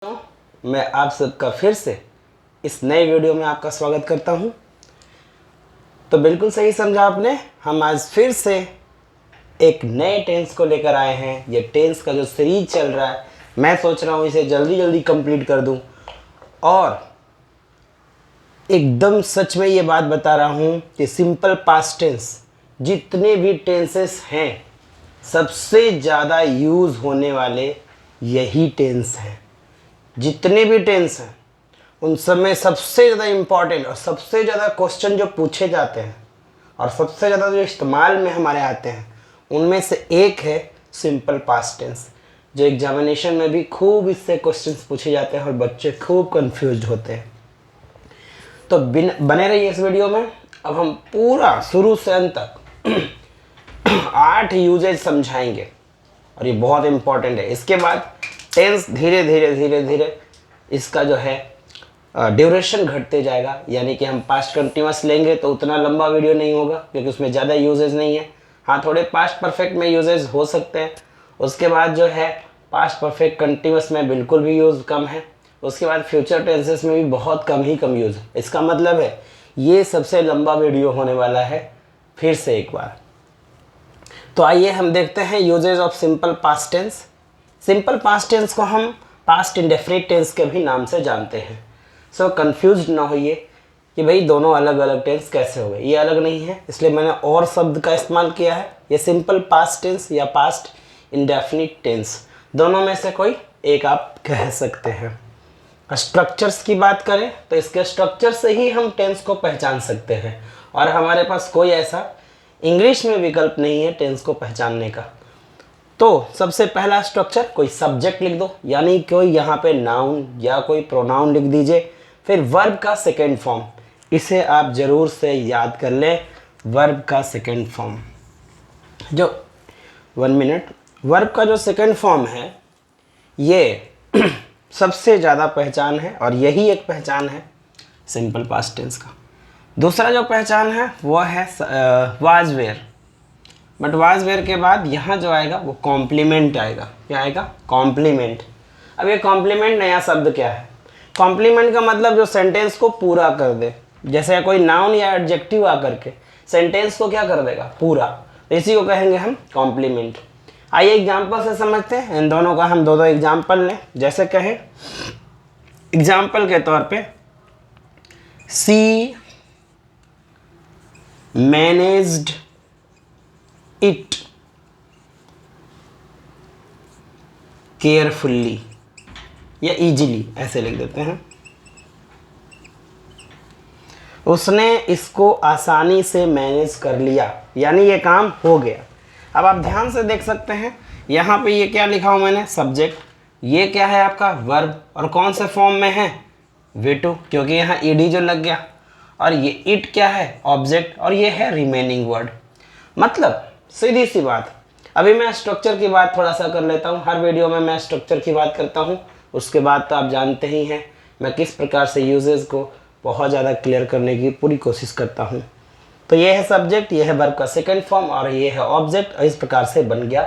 मैं आप सबका फिर से इस नए वीडियो में आपका स्वागत करता हूं। तो बिल्कुल सही समझा आपने, हम आज फिर से एक नए टेंस को लेकर आए हैं। ये टेंस का जो सीरीज चल रहा है, मैं सोच रहा हूं इसे जल्दी जल्दी कंप्लीट कर दूं और एकदम सच में ये बात बता रहा हूं कि सिंपल पास्ट टेंस जितने भी टेंसेस हैं, सबसे ज़्यादा यूज़ होने वाले यही टेंस हैं। जितने भी टेंस हैं उन सब में सबसे ज़्यादा इम्पॉर्टेंट और सबसे ज़्यादा क्वेश्चन जो पूछे जाते हैं और सबसे ज़्यादा जो इस्तेमाल में हमारे आते हैं, उनमें से एक है सिंपल पास्ट टेंस, जो एग्जामिनेशन में भी खूब इससे क्वेश्चंस पूछे जाते हैं और बच्चे खूब कंफ्यूज होते हैं। तो बने रहिए इस वीडियो में। अब हम पूरा शुरू से अंत तक 8 यूजेज समझाएंगे और ये बहुत इम्पॉर्टेंट है। इसके बाद टेंस धीरे धीरे धीरे धीरे इसका जो है ड्यूरेशन घटते जाएगा, यानी कि हम पास्ट कंटिन्यूअस लेंगे तो उतना लंबा वीडियो नहीं होगा क्योंकि उसमें ज़्यादा यूजेज नहीं है। हाँ, थोड़े पास्ट परफेक्ट में यूजेज हो सकते हैं। उसके बाद जो है पास्ट परफेक्ट कंटिन्यूअस में बिल्कुल भी यूज़ कम है। उसके बाद फ्यूचर टेंसेस में भी बहुत कम यूज़ है। इसका मतलब है ये सबसे लंबा वीडियो होने वाला है। फिर से एक बार तो आइए हम देखते हैं uses of simple past tense. Simple past tense को हम पास्ट इंडेफिनिट टेंस के भी नाम से जानते हैं। सो कंफ्यूज ना होइए कि भाई दोनों अलग अलग टेंस कैसे हो गए। ये अलग नहीं है, इसलिए मैंने और शब्द का इस्तेमाल किया है। ये सिंपल पास्ट टेंस या पास्ट इंडेफिनिट टेंस, दोनों में से कोई एक आप कह सकते हैं। स्ट्रक्चर्स की बात करें तो इसके स्ट्रक्चर से ही हम टेंस को पहचान सकते हैं और हमारे पास कोई ऐसा इंग्लिश में विकल्प नहीं है टेंस को पहचानने का। तो सबसे पहला स्ट्रक्चर, कोई सब्जेक्ट लिख दो, यानी कोई यहाँ पे नाउन या कोई प्रोनाउन लिख दीजिए। फिर वर्ब का सेकेंड फॉर्म, इसे आप ज़रूर से याद कर लें। वर्ब का सेकेंड फॉर्म जो 1 मिनट, वर्ब का जो सेकेंड फॉर्म है ये सबसे ज़्यादा पहचान है और यही एक पहचान है सिंपल पास्ट टेंस का। दूसरा जो पहचान है वो है was were, but was were के बाद यहाँ जो आएगा वो कॉम्प्लीमेंट आएगा। क्या आएगा? कॉम्प्लीमेंट। अब ये कॉम्प्लीमेंट नया शब्द क्या है? कॉम्प्लीमेंट का मतलब जो सेंटेंस को पूरा कर दे। जैसे कोई नाउन या एडजेक्टिव आकर के सेंटेंस को क्या कर देगा? पूरा। तो इसी को कहेंगे हम कॉम्प्लीमेंट। आइए एग्जाम्पल से समझते हैं। इन दोनों का हम दो एग्जाम्पल लें। जैसे कहें एग्जाम्पल के तौर पे, सी मैनेज्ड इट केयरफुल्ली या इजीली, ऐसे लिख देते हैं। उसने इसको आसानी से मैनेज कर लिया, यानी ये काम हो गया। अब आप ध्यान से देख सकते हैं यहाँ पे ये क्या लिखा हूँ मैंने? सब्जेक्ट। ये क्या है आपका? वर्ब। और कौन से फॉर्म में है? V2, क्योंकि यहाँ ईडी जो लग गया। और ये इट क्या है? ऑब्जेक्ट। और ये है रिमेनिंग वर्ड। मतलब सीधी सी बात। अभी मैं स्ट्रक्चर की बात थोड़ा सा कर लेता हूँ। हर वीडियो में मैं स्ट्रक्चर की बात करता हूँ। उसके बाद तो आप जानते ही हैं मैं किस प्रकार से यूजेस को बहुत ज़्यादा क्लियर करने की पूरी कोशिश करता हूँ। तो ये है सब्जेक्ट, ये है वर्ब का सेकंड फॉर्म और ये है ऑब्जेक्ट। और इस प्रकार से बन गया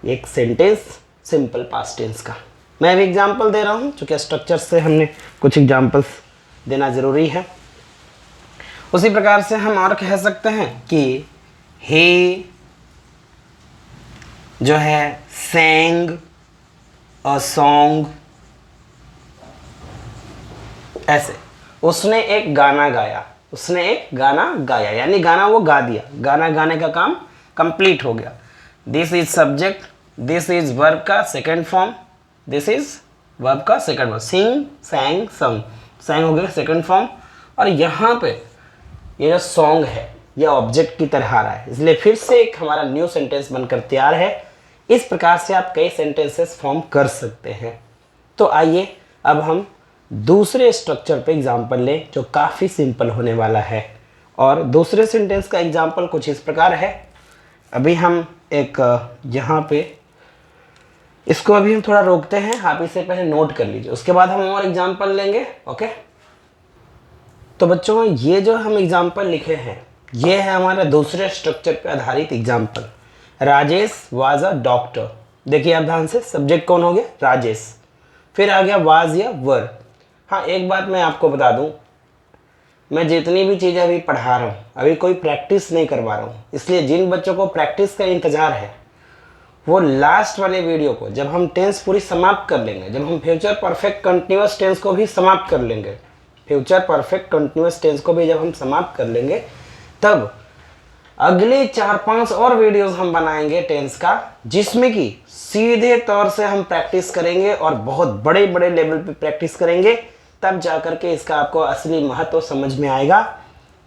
एक सेंटेंस सिंपल पास्ट टेंस का। मैं भी एग्जाम्पल दे रहा हूँ, चूँकि स्ट्रक्चर से हमने कुछ एग्जाम्पल्स देना ज़रूरी है। उसी प्रकार से हम और कह सकते हैं कि हे जो है sang a song, ऐसे उसने एक गाना गाया। उसने एक गाना गाया यानी गाना वो गा दिया, गाना गाने का काम कंप्लीट हो गया। This is subject, this is verb का second form, this is verb का second form. Sing, sang, sung, sang हो गया सेकेंड फॉर्म। और यहाँ पे ये जो सॉन्ग है ये ऑब्जेक्ट की तरह आ रहा है, इसलिए फिर से एक हमारा न्यू सेंटेंस बनकर तैयार है। इस प्रकार से आप कई सेंटेंसेस फॉर्म कर सकते हैं। तो आइए अब हम दूसरे स्ट्रक्चर पे एग्जांपल लें जो काफ़ी सिंपल होने वाला है। और दूसरे सेंटेंस का एग्जांपल कुछ इस प्रकार है। अभी हम एक यहाँ पे इसको अभी हम थोड़ा रोकते हैं, आप इसे पहले नोट कर लीजिए, उसके बाद हम और एग्जांपल लेंगे। ओके, तो बच्चों ये जो हम एग्जांपल लिखे हैं ये है हमारा दूसरे स्ट्रक्चर पे आधारित example. Rajesh was a doctor. देखिए आप ध्यान से, सब्जेक्ट कौन हो गया? राजेश। फिर आ गया वाज या वर। हाँ, एक बात मैं आपको बता दूं, मैं जितनी भी चीज़ें अभी पढ़ा रहा हूँ अभी कोई प्रैक्टिस नहीं करवा रहा हूँ, इसलिए जिन बच्चों को प्रैक्टिस का इंतज़ार है वो लास्ट वाले वीडियो को जब हम टेंस पूरी समाप्त कर लेंगे, जब हम फ्यूचर परफेक्ट कंटिन्यूअस टेंस को भी समाप्त कर लेंगे, फ्यूचर परफेक्ट कंटिन्यूअस टेंस को भी जब हम समाप्त कर लेंगे, तब अगले 4-5 और वीडियोस हम बनाएंगे टेंस का, जिसमें कि सीधे तौर से हम प्रैक्टिस करेंगे और बहुत बड़े बड़े लेवल पे प्रैक्टिस करेंगे, तब जा करके इसका आपको असली महत्व समझ में आएगा।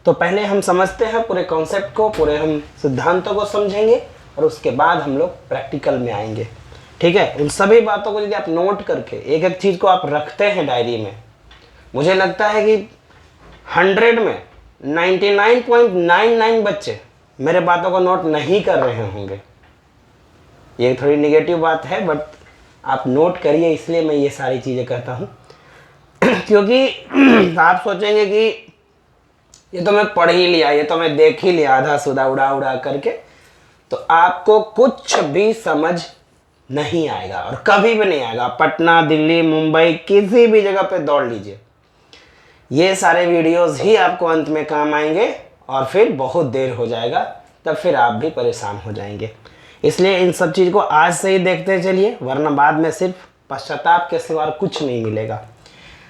तो पहले हम समझते हैं पूरे कॉन्सेप्ट को, पूरे हम सिद्धांतों को समझेंगे और उसके बाद हम लोग प्रैक्टिकल में आएंगे। ठीक है, उन सभी बातों को यदि आप नोट करके एक एक चीज़ को आप रखते हैं डायरी में, मुझे लगता है कि 100 में 99.99 बच्चे मेरे बातों को नोट नहीं कर रहे होंगे। ये थोड़ी निगेटिव बात है, बट आप नोट करिए, इसलिए मैं ये सारी चीज़ें कहता हूँ। क्योंकि आप सोचेंगे कि ये तो मैं पढ़ ही लिया, ये तो मैं देख ही लिया आधा सुधा उड़ा उड़ा करके, तो आपको कुछ भी समझ नहीं आएगा और कभी भी नहीं आएगा। पटना, दिल्ली, मुंबई, किसी भी जगह पे दौड़ लीजिए, ये सारे वीडियोस ही आपको अंत में काम आएंगे और फिर बहुत देर हो जाएगा, तब फिर आप भी परेशान हो जाएंगे। इसलिए इन सब चीज़ को आज से ही देखते चलिए, वरना बाद में सिर्फ पश्चाताप के सिवा कुछ नहीं मिलेगा।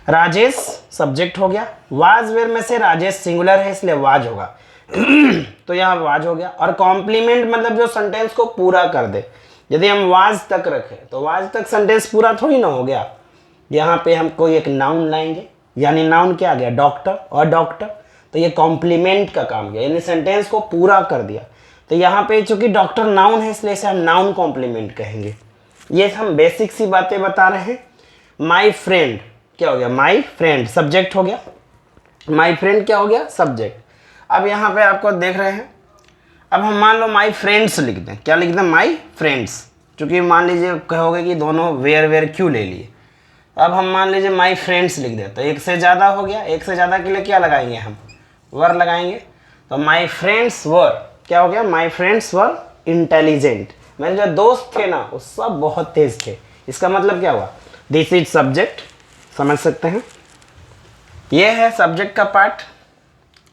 राजेश सब्जेक्ट हो गया, वाज वेयर में से राजेश सिंगुलर है इसलिए वाज होगा तो यहाँ वाज हो गया। और कॉम्प्लीमेंट मतलब जो सेंटेंस को पूरा कर दे, यदि हम वाज तक रखें तो वाज तक सेंटेंस पूरा थोड़ी ना हो गया। यहाँ पे हम कोई एक नाउन लाएंगे, यानी नाउन क्या आ गया, डॉक्टर, और डॉक्टर, तो ये कॉम्प्लीमेंट का काम किया, यानी सेंटेंस को पूरा कर दिया। तो यहाँ पे चूंकि डॉक्टर नाउन है इसलिए इसे हम नाउन कॉम्प्लीमेंट कहेंगे। ये हम बेसिक सी बातें बता रहे हैं। माई फ्रेंड क्या हो गया, माई फ्रेंड सब्जेक्ट हो गया, माई फ्रेंड क्या हो गया, सब्जेक्ट। अब यहाँ पे आपको देख रहे हैं, अब हम मान लो माई फ्रेंड्स लिख दें, क्या लिख दें, माई फ्रेंड्स, चूंकि मान लीजिए कहोगे कि दोनों वेयर वेयर क्यों ले लिए, अब हम मान लीजिए माई फ्रेंड्स लिख दें, तो एक से ज़्यादा हो गया, एक से ज़्यादा के लिए क्या लगाएंगे, हम वर लगाएंगे। तो माई फ्रेंड्स वर क्या हो गया, माई फ्रेंड्स वर इंटेलिजेंट, मेरे जो दोस्त थे ना वो सब बहुत तेज थे। इसका मतलब क्या हुआ, दिस इज सब्जेक्ट, समझ सकते हैं, ये है सब्जेक्ट का पार्ट।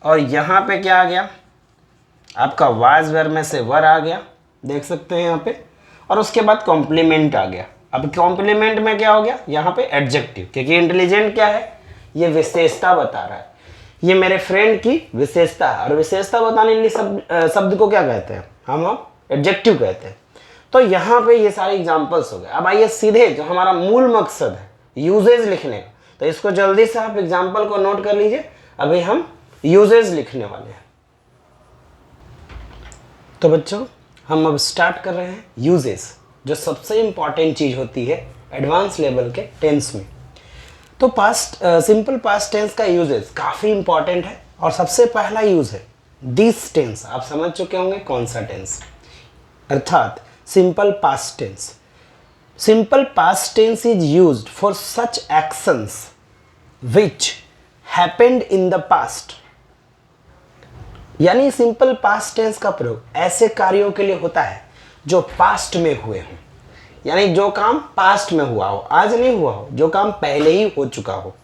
और यहाँ पे क्या आ गया, आपका वाज वेयर में से वर आ गया, देख सकते हैं यहाँ पे, और उसके बाद कॉम्प्लीमेंट आ गया। अब कॉम्प्लीमेंट में क्या हो गया, यहाँ पे एडजेक्टिव, क्योंकि इंटेलिजेंट क्या है, ये विशेषता बता रहा है, ये मेरे फ्रेंड की विशेषता है, और विशेषता बताने के लिए शब्द को क्या कहते हैं, हम एडजेक्टिव कहते हैं। तो यहाँ पे ये सारे एग्जाम्पल्स हो गए। अब आइए सीधे जो हमारा मूल मकसद है यूजेज लिखने का, तो इसको जल्दी से आप एग्जाम्पल को नोट कर लीजिए। अभी हम यूजेज लिखने वाले हैं। तो बच्चों हम अब स्टार्ट कर रहे हैं यूजेज, जो सबसे इंपॉर्टेंट चीज होती है एडवांस लेवल के टेंस में। तो पास्ट सिंपल पास्ट टेंस का यूजेज काफी इंपॉर्टेंट है, और सबसे पहला यूज है दिस टेंस। आप समझ चुके होंगे कौन सा टेंस, अर्थात simple past tense. Simple past tense is used for such actions which happened in the past. यानी सिंपल पास्ट टेंस का प्रयोग ऐसे कार्यों के लिए होता है जो पास्ट में हुए हों, यानी जो काम पास्ट में हुआ हो, आज नहीं हुआ हो, जो काम पहले ही हो चुका हो।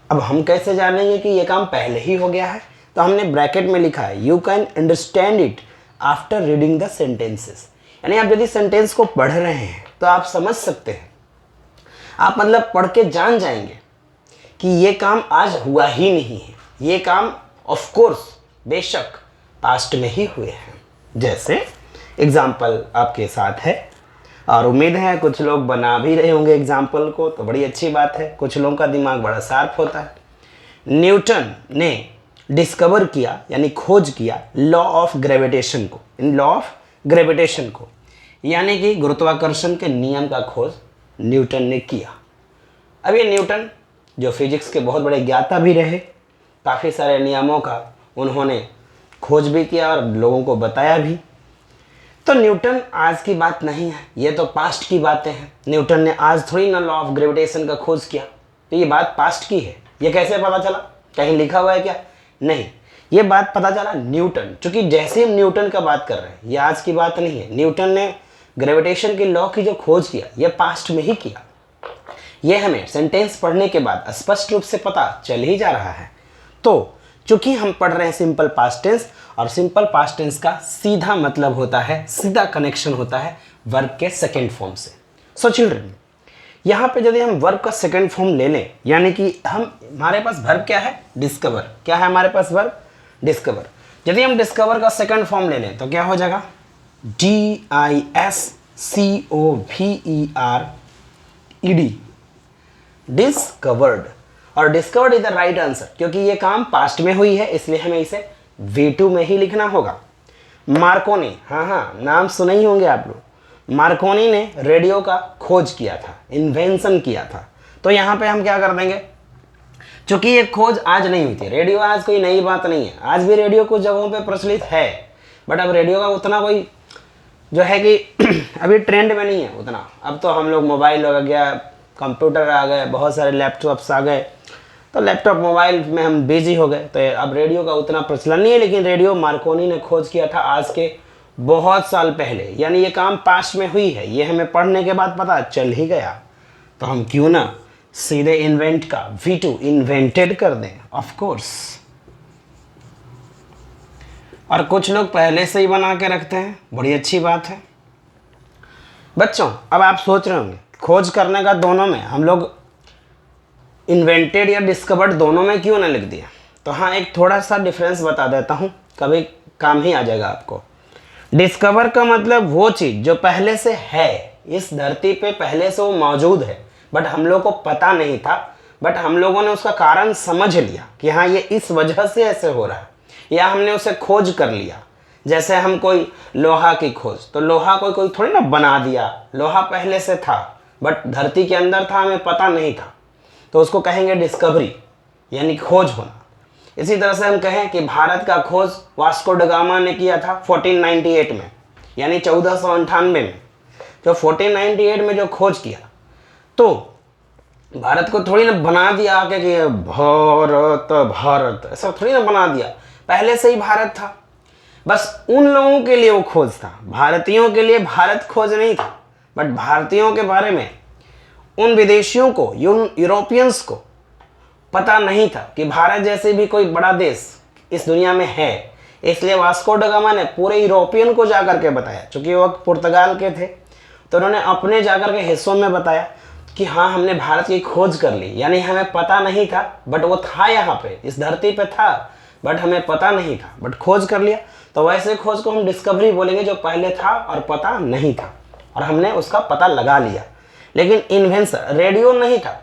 अब हम कैसे जानेंगे कि ये काम पहले ही हो गया है, तो हमने ब्रैकेट में लिखा है you can understand it after reading the sentences. यानी आप यदि सेंटेंस को पढ़ रहे हैं तो आप समझ सकते हैं, आप मतलब पढ़ के जान जाएंगे कि ये काम आज हुआ ही नहीं है, ये काम ऑफ कोर्स बेशक पास्ट में ही हुए हैं। जैसे एग्जाम्पल आपके साथ है, और उम्मीद है कुछ लोग बना भी रहे होंगे एग्जाम्पल को, तो बड़ी अच्छी बात है, कुछ लोगों का दिमाग बड़ा शार्प होता है। न्यूटन ने डिस्कवर किया यानी खोज किया लॉ ऑफ ग्रेविटेशन को, इन लॉ ऑफ ग्रेविटेशन को, यानी कि गुरुत्वाकर्षण के नियम का खोज न्यूटन ने किया। अब ये न्यूटन जो फिजिक्स के बहुत बड़े ज्ञाता भी रहे, काफ़ी सारे नियमों का उन्होंने खोज भी किया और लोगों को बताया भी। तो न्यूटन आज की बात नहीं है, ये तो पास्ट की बातें हैं। न्यूटन ने आज थोड़ी ना लॉ ऑफ ग्रेविटेशन का खोज किया, तो ये बात पास्ट की है। ये कैसे पता चला, कहीं लिखा हुआ है क्या, नहीं, ये बात पता चला न्यूटन, क्योंकि जैसे हम न्यूटन का बात कर रहे हैं, ये आज की बात नहीं है। न्यूटन ने ग्रेविटेशन की लॉ की जो खोज किया ये पास्ट में ही किया। ये हमें सेंटेंस पढ़ने के बाद स्पष्ट रूप से पता चल ही जा रहा है। तो चूंकि हम पढ़ रहे हैं सिंपल पास्ट टेंस, और सिंपल पास्ट टेंस का सीधा मतलब होता है, सीधा कनेक्शन होता है वर्ब के सेकेंड फॉर्म से। सो चिल्ड्रन, यहाँ पे यदि हम वर्ब का सेकेंड फॉर्म ले लें, यानी कि हमारे पास वर्ब क्या है, डिस्कवर। क्या है हमारे पास वर्ब, डिस्कवर। यदि हम डिस्कवर का सेकेंड फॉर्म ले लें तो क्या हो जाएगा, DISCOVERED, डिस्कवर्ड। और discovered is the right answer, क्योंकि ये काम पास्ट में हुई है, इसलिए हमें इसे V2 में ही लिखना होगा। मार्कोनी, हाँ, नाम सुने ही होंगे आप लोग। मार्कोनी ने रेडियो का खोज किया था, इन्वेंशन किया था। तो यहाँ पे हम क्या कर देंगे, चूंकि ये खोज आज नहीं हुई थी, रेडियो आज कोई नई बात नहीं है, आज भी रेडियो कुछ जगहों पे प्रचलित है, बट अब रेडियो का उतना कोई जो है कि अभी ट्रेंड में नहीं है उतना। अब तो हम लोग मोबाइल हो गया, कंप्यूटर आ गए, बहुत सारे लैपटॉप्स आ गए, तो लैपटॉप मोबाइल में हम बिजी हो गए, तो अब रेडियो का उतना प्रचलन नहीं है। लेकिन रेडियो मार्कोनी ने खोज किया था आज के बहुत साल पहले, यानी ये काम पास्ट में हुई है, ये हमें पढ़ने के बाद पता चल ही गया। तो हम क्यों ना सीधे इन्वेंट का V2 इन्वेंटेड कर दें, ऑफ कोर्स। और कुछ लोग पहले से ही बना के रखते हैं, बड़ी अच्छी बात है। बच्चों, अब आप सोच रहे होंगे खोज करने का दोनों में हम लोग इन्वेंटेड या डिस्कवर्ड दोनों में क्यों ना लिख दिया। तो हाँ, एक थोड़ा सा डिफरेंस बता देता हूँ, कभी काम ही आ जाएगा आपको। डिस्कवर का मतलब वो चीज़ जो पहले से है, इस धरती पे पहले से वो मौजूद है, बट हम लोग को पता नहीं था, बट हम लोगों ने उसका कारण समझ लिया कि हाँ ये इस वजह से ऐसे हो रहा है, या हमने उसे खोज कर लिया। जैसे हम कोई लोहा की खोज, तो लोहा कोई थोड़ी ना बना दिया, लोहा पहले से था बट धरती के अंदर था, हमें पता नहीं था, तो उसको कहेंगे डिस्कवरी, यानी खोज होना। इसी तरह से हम कहें कि भारत का खोज वास्को ड गामा ने किया था 1498 में, यानी 1498 में। जो 1498 में जो खोज किया, तो भारत को थोड़ी ना बना दिया आके कि भारत भारत, ऐसा थोड़ी ना बना दिया, पहले से ही भारत था। बस उन लोगों के लिए वो खोज था, भारतीयों के लिए भारत खोज नहीं था, बट भारतीयों के बारे में उन विदेशियों को, यूरोपियंस को पता नहीं था कि भारत जैसे भी कोई बड़ा देश इस दुनिया में है। इसलिए वास्को ड गामा ने पूरे यूरोपियन को जाकर के बताया, क्योंकि वो पुर्तगाल के थे, तो उन्होंने अपने जाकर के हिस्सों में बताया कि हाँ हमने भारत की खोज कर ली, यानी हमें पता नहीं था बट वो था, यहाँ पे इस धरती पे था, बट हमें पता नहीं था, बट खोज कर लिया। तो वैसे खोज को हम डिस्कवरी बोलेंगे जो पहले था और पता नहीं था, और हमने उसका पता लगा लिया। लेकिन इन्वेंशन, रेडियो नहीं था,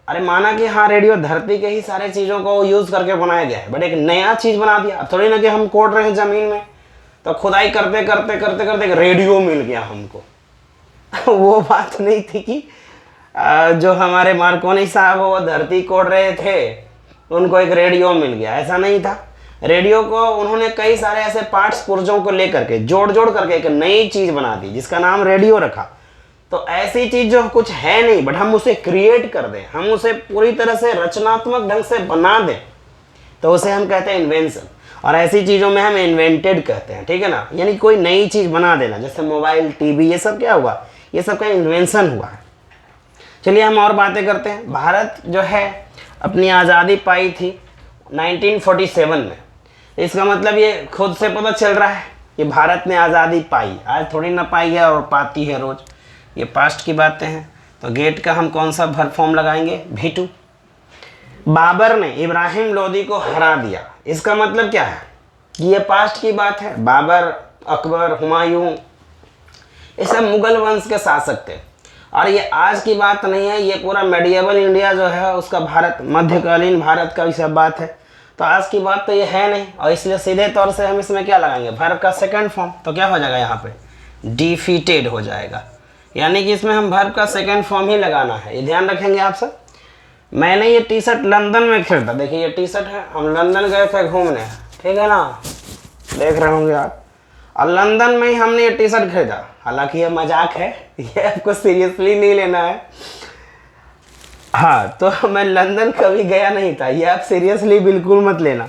अरे माना कि हाँ रेडियो धरती के ही सारे चीज़ों को यूज़ करके बनाया गया है, बट एक नया चीज़ बना दिया। अब थोड़ी ना कि हम कोड़ रहे हैं ज़मीन में, तो खुदाई करते करते करते करते एक रेडियो मिल गया हमको। वो बात नहीं थी कि जो हमारे मार्कोनी साहब वो धरती कोड़ रहे थे, उनको एक रेडियो मिल गया, ऐसा नहीं था। रेडियो को उन्होंने कई सारे ऐसे पार्ट्स पुर्जों को लेकर के जोड़ जोड़ करके एक नई चीज़ बना दी, जिसका नाम रेडियो रखा। तो ऐसी चीज जो कुछ है नहीं, बट हम उसे क्रिएट कर दें, हम उसे पूरी तरह से रचनात्मक ढंग से बना दें, तो उसे हम कहते हैं इन्वेंशन। और ऐसी चीज़ों में हम इन्वेंटेड कहते हैं, ठीक है ना, यानी कोई नई चीज़ बना देना। जैसे मोबाइल, टीवी, ये सब क्या हुआ, ये सब का इन्वेंशन हुआ है। चलिए हम और बातें करते हैं। भारत जो है अपनी आज़ादी पाई थी 1947 में। इसका मतलब ये खुद से पता चल रहा है कि भारत ने आज़ादी पाई, आज थोड़ी ना पाई है और पाती है रोज़, ये पास्ट की बातें हैं। तो गेट का हम कौन सा वर्ब फॉर्म लगाएंगे, V2। बाबर ने इब्राहिम लोदी को हरा दिया, इसका मतलब क्या है कि ये पास्ट की बात है। बाबर, अकबर, हुमायूं, ये सब मुगल वंश के शासक थे, और ये आज की बात नहीं है, ये पूरा मेडिएवल इंडिया जो है उसका, भारत, मध्यकालीन भारत का भी सब बात है। तो आज की बात तो ये है नहीं, और इसलिए सीधे तौर से हम इसमें क्या लगाएंगे, वर्ब का सेकंड फॉर्म। तो क्या हो जाएगा यहाँ पे, डिफीटेड हो जाएगा, यानी कि इसमें हम वर्ब का सेकंड फॉर्म ही लगाना है। ये ध्यान रखेंगे आप सब। मैंने ये टी शर्ट लंदन में खरीदा, देखिए ये टी शर्ट है, हम लंदन गए थे घूमने, ठीक है ना, देख रहे होंगे आप, और लंदन में ही हमने ये टी शर्ट खरीदा। हालांकि ये मजाक है, ये आपको सीरियसली नहीं लेना है। हाँ, तो मैं लंदन कभी गया नहीं था, ये आप सीरियसली बिल्कुल मत लेना।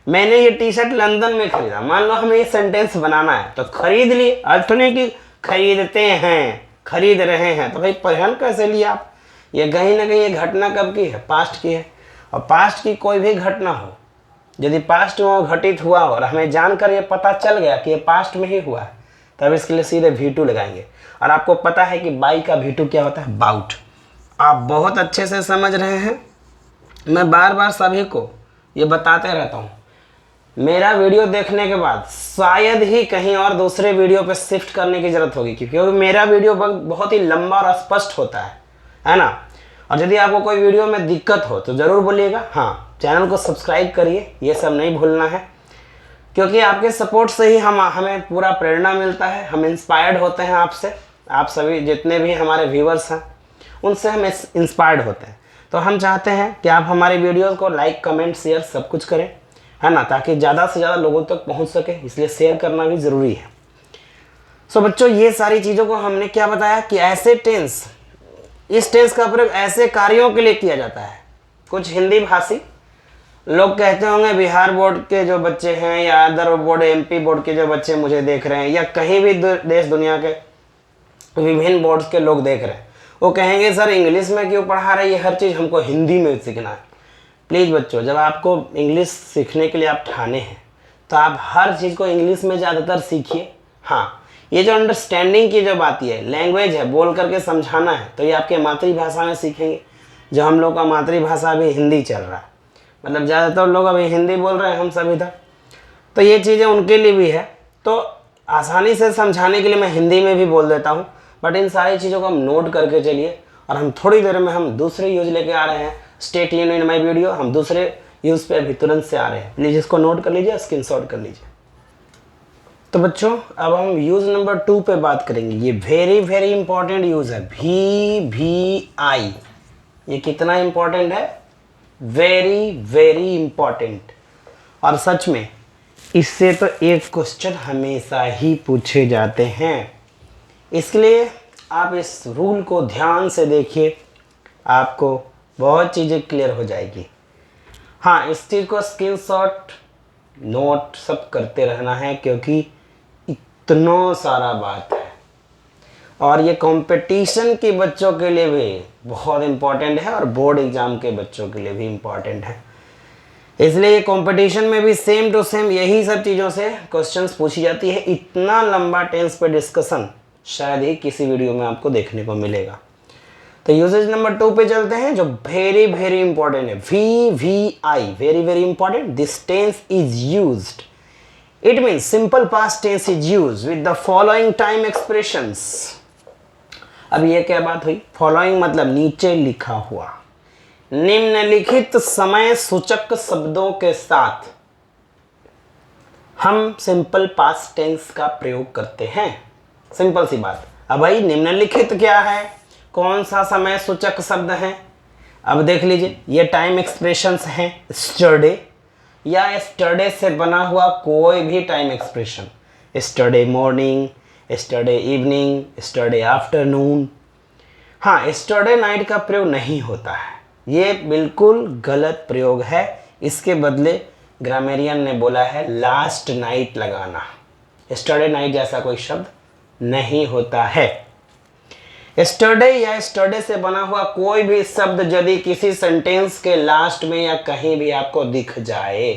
मैंने ये टी शर्ट लंदन में खरीदा, मान लो हमें ये सेंटेंस बनाना है, तो खरीद लिए, अर्थ नहीं कि खरीदते हैं, खरीद रहे हैं, तो भाई पहन कैसे लिया आप, ये कहीं ना कहीं ये घटना कब की है, पास्ट की है। और पास्ट की कोई भी घटना हो, यदि पास्ट में वो घटित हुआ हो और हमें जानकर ये पता चल गया कि ये पास्ट में ही हुआ है, तब इसके लिए सीधे V2 लगाएंगे। और आपको पता है कि बाई का V2 क्या होता है, बाउट। आप बहुत अच्छे से समझ रहे हैं। मैं बार बार सभी को ये बताते रहता हूँ। मेरा वीडियो देखने के बाद शायद ही कहीं और दूसरे वीडियो पे शिफ्ट करने की ज़रूरत होगी, क्योंकि मेरा वीडियो बहुत ही लंबा और स्पष्ट होता है ना। और यदि आपको कोई वीडियो में दिक्कत हो तो ज़रूर बोलिएगा। हाँ, चैनल को सब्सक्राइब करिए, ये सब नहीं भूलना है, क्योंकि आपके सपोर्ट से ही हमें पूरा प्रेरणा मिलता है। हम इंस्पायर्ड होते हैं आपसे, आप सभी जितने भी हमारे व्यूवर्स हैं उनसे हम इंस्पायर्ड होते हैं। तो हम चाहते हैं कि आप हमारे वीडियोज़ को लाइक, कमेंट, शेयर सब कुछ करें, है ना, ताकि ज़्यादा से ज़्यादा लोगों तक पहुंच सके। इसलिए शेयर करना भी ज़रूरी है। सो बच्चों, ये सारी चीज़ों को हमने क्या बताया कि ऐसे टेंस, इस टेंस का प्रयोग ऐसे कार्यों के लिए किया जाता है। कुछ हिंदी भाषी लोग कहते होंगे, बिहार बोर्ड के जो बच्चे हैं या अदर बोर्ड, MP बोर्ड के जो बच्चे मुझे देख रहे हैं, या कहीं भी देश दुनिया के विभिन्न बोर्ड्स के लोग देख रहे हैं, वो कहेंगे सर इंग्लिश में क्यों पढ़ा रहे, ये हर चीज़ हमको हिंदी में सीखना है। प्लीज़ बच्चों, जब आपको इंग्लिश सीखने के लिए आप ठाने हैं तो आप हर चीज़ को इंग्लिश में ज़्यादातर सीखिए। हाँ, ये जो अंडरस्टैंडिंग की जब आती है, लैंग्वेज है, बोल करके समझाना है, तो ये आपके मातृभाषा में सीखेंगे। जो हम लोग का मातृभाषा अभी हिंदी चल रहा है, मतलब ज़्यादातर लोग अभी हिंदी बोल रहे हैं, हम सब इधर, तो ये चीज़ें उनके लिए भी है। तो आसानी से समझाने के लिए मैं हिंदी में भी बोल देता हूँ, बट इन सारी चीज़ों को हम नोट करके चलिए। और हम थोड़ी देर में हम दूसरे यूज़ लेके आ रहे हैं। Stay tuned in my video, हम दूसरे यूज़ पे अभी तुरंत से आ रहे हैं। प्लीज़ इसको नोट कर लीजिए, स्क्रीनशॉट कर लीजिए। तो बच्चों, अब हम यूज़ नंबर 2 पे बात करेंगे। ये वेरी वेरी इंपॉर्टेंट यूज़ है, VVI। ये कितना इंपॉर्टेंट है, वेरी वेरी इंपॉर्टेंट। और सच में इससे तो एक क्वेश्चन हमेशा ही पूछे जाते हैं। इसलिए आप इस रूल को ध्यान से देखिए, आपको बहुत चीज़ें क्लियर हो जाएगी। हाँ, इस चीज़ को स्क्रीनशॉट, नोट सब करते रहना है, क्योंकि इतना सारा बात है। और ये कंपटीशन के बच्चों के लिए भी बहुत इम्पॉर्टेंट है और बोर्ड एग्ज़ाम के बच्चों के लिए भी इम्पॉर्टेंट है। इसलिए ये कंपटीशन में भी सेम टू सेम यही सब चीज़ों से क्वेश्चंस पूछी जाती है। इतना लंबा टेंस पे डिस्कशन शायद ही किसी वीडियो में आपको देखने को मिलेगा। तो यूजेज नंबर 2 पे चलते हैं, जो वेरी वेरी इंपॉर्टेंट है, VVI, very very important. This tense is used, it means simple past tense is used with the following time expressions. अब ये क्या बात हुई, फॉलोइंग मतलब नीचे लिखा हुआ, निम्नलिखित समय सूचक शब्दों के साथ हम सिंपल पास्ट टेंस का प्रयोग करते हैं। सिंपल सी बात। अब भाई निम्नलिखित क्या है, कौन सा समय सूचक शब्द है? अब देख लीजिए, ये टाइम एक्सप्रेशंस हैं। स्टरडे या स्टरडे से बना हुआ कोई भी time expression, yesterday morning, yesterday evening, yesterday afternoon. हाँ, स्टरडे नाइट का प्रयोग नहीं होता है, ये बिल्कुल गलत प्रयोग है। इसके बदले ग्रामेरियन ने बोला है लास्ट नाइट लगाना। स्टरडे नाइट जैसा कोई शब्द नहीं होता है। स्टरडे या स्टरडे से बना हुआ कोई भी शब्द यदि किसी सेंटेंस के लास्ट में या कहीं भी आपको दिख जाए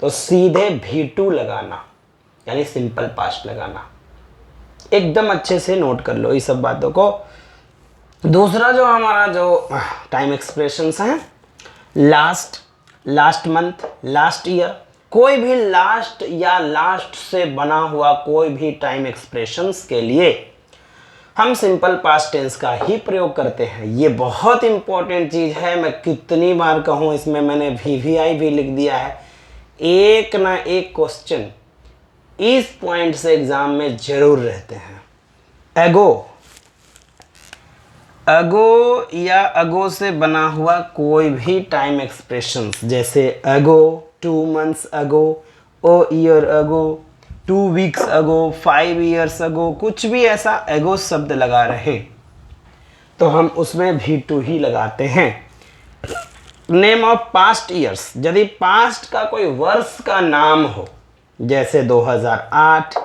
तो सीधे V2 लगाना, यानी सिंपल पास्ट लगाना। एकदम अच्छे से नोट कर लो इस सब बातों को। दूसरा जो हमारा जो टाइम एक्सप्रेशंस हैं, last, last month, last year, कोई भी लास्ट या लास्ट से बना हुआ कोई भी टाइम एक्सप्रेशंस के लिए हम सिंपल पास्ट टेंस का ही प्रयोग करते हैं। ये बहुत इंपॉर्टेंट चीज़ है, मैं कितनी बार कहूँ, इसमें मैंने VVI भी लिख दिया है। एक ना एक क्वेश्चन इस पॉइंट से एग्जाम में जरूर रहते हैं। एगो, अगो या अगो से बना हुआ कोई भी टाइम एक्सप्रेशन, जैसे अगो, 2 months अगो, ओ ईयर अगो, 2 weeks अगो, 5 years अगो, कुछ भी ऐसा अगो शब्द लगा रहे तो हम उसमें V2 ही लगाते हैं। नेम ऑफ पास्ट ईयर्स, यदि पास्ट का कोई वर्ष का नाम हो, जैसे 2008,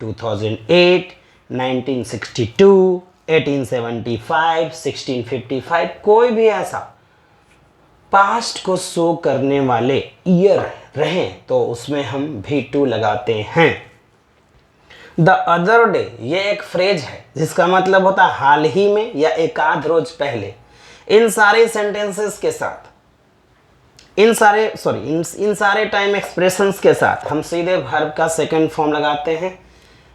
2008, 1962, 1875, 1655, कोई भी ऐसा पास्ट को शो करने वाले ईयर रहें तो उसमें हम V2 लगाते हैं। द अदर डे, ये एक फ्रेज है जिसका मतलब होता है हाल ही में या एक आध रोज पहले। इन सारे सेंटेंसेस के साथ, इन सारे टाइम एक्सप्रेशंस के साथ हम सीधे वर्ब का सेकंड फॉर्म लगाते हैं।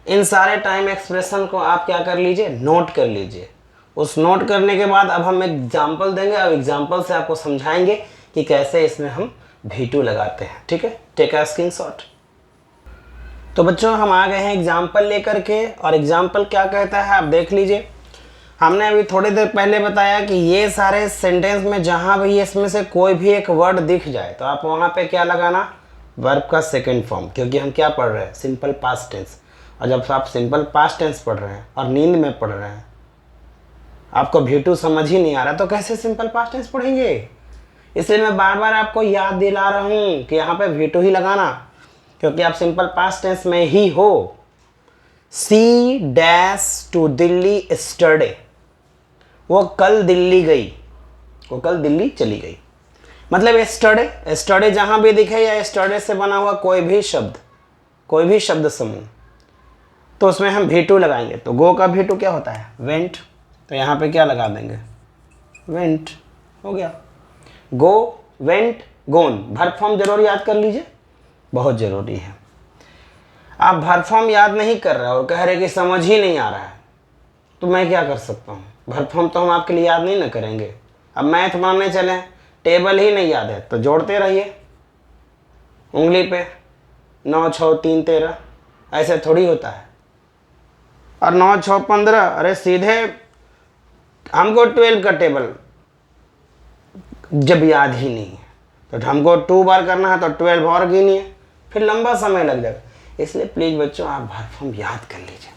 इन सारे टाइम एक्सप्रेशन को आप क्या कर लीजिए, नोट कर लीजिए। उस नोट करने के बाद अब हम एग्जाम्पल देंगे और एग्जाम्पल से आपको समझाएंगे कि कैसे इसमें हम V2 लगाते हैं। ठीक है, टेक अ स्क्रीनशॉट। तो बच्चों हम आ गए हैं एग्जाम्पल लेकर के, और एग्जाम्पल क्या कहता है आप देख लीजिए। हमने अभी थोड़ी देर पहले बताया कि ये सारे सेंटेंस में जहाँ भी इसमें से कोई भी एक वर्ड दिख जाए तो आप वहाँ पे क्या लगाना, वर्ब का सेकंड फॉर्म, क्योंकि हम क्या पढ़ रहे हैं, सिंपल पास्ट टेंस। और जब आप सिंपल पास्ट टेंस पढ़ रहे हैं और नींद में पढ़ रहे हैं, आपको V2 समझ ही नहीं आ रहा तो कैसे सिंपल पास्ट टेंस पढ़ेंगे। इसलिए मैं बार बार आपको याद दिला रहा हूँ कि यहाँ पे V2 ही लगाना, क्योंकि आप सिंपल पास्ट टेंस में ही हो। She dash to Delhi yesterday, वो कल दिल्ली गई, वो कल दिल्ली चली गई। मतलब यस्टरडे जहां भी दिखे या यस्टरडे से बना हुआ कोई भी शब्द समूह, तो उसमें हम V2 लगाएंगे। तो गो का V2 क्या होता है, वेंट। तो यहाँ पे क्या लगा देंगे, वेंट, हो गया। गो, वेंट, गोन। वर्ब फॉर्म जरूर याद कर लीजिए, बहुत जरूरी है। आप वर्ब फॉर्म याद नहीं कर रहे और कह रहे कि समझ ही नहीं आ रहा है, तो मैं क्या कर सकता हूँ, वर्ब फॉर्म तो हम आपके लिए याद नहीं ना करेंगे। अब मैथ मानने चले, टेबल ही नहीं याद है तो जोड़ते रहिए उंगली पे, 9 6 3 13, ऐसे थोड़ी होता है। और 9 6 15, अरे सीधे हमको 12 का टेबल जब याद ही नहीं है तो हमको 2 बार करना है तो 12 और गिनिए, फिर लंबा समय लग जाएगा। इसलिए प्लीज बच्चों आप वर्ब फॉर्म याद कर लीजिए,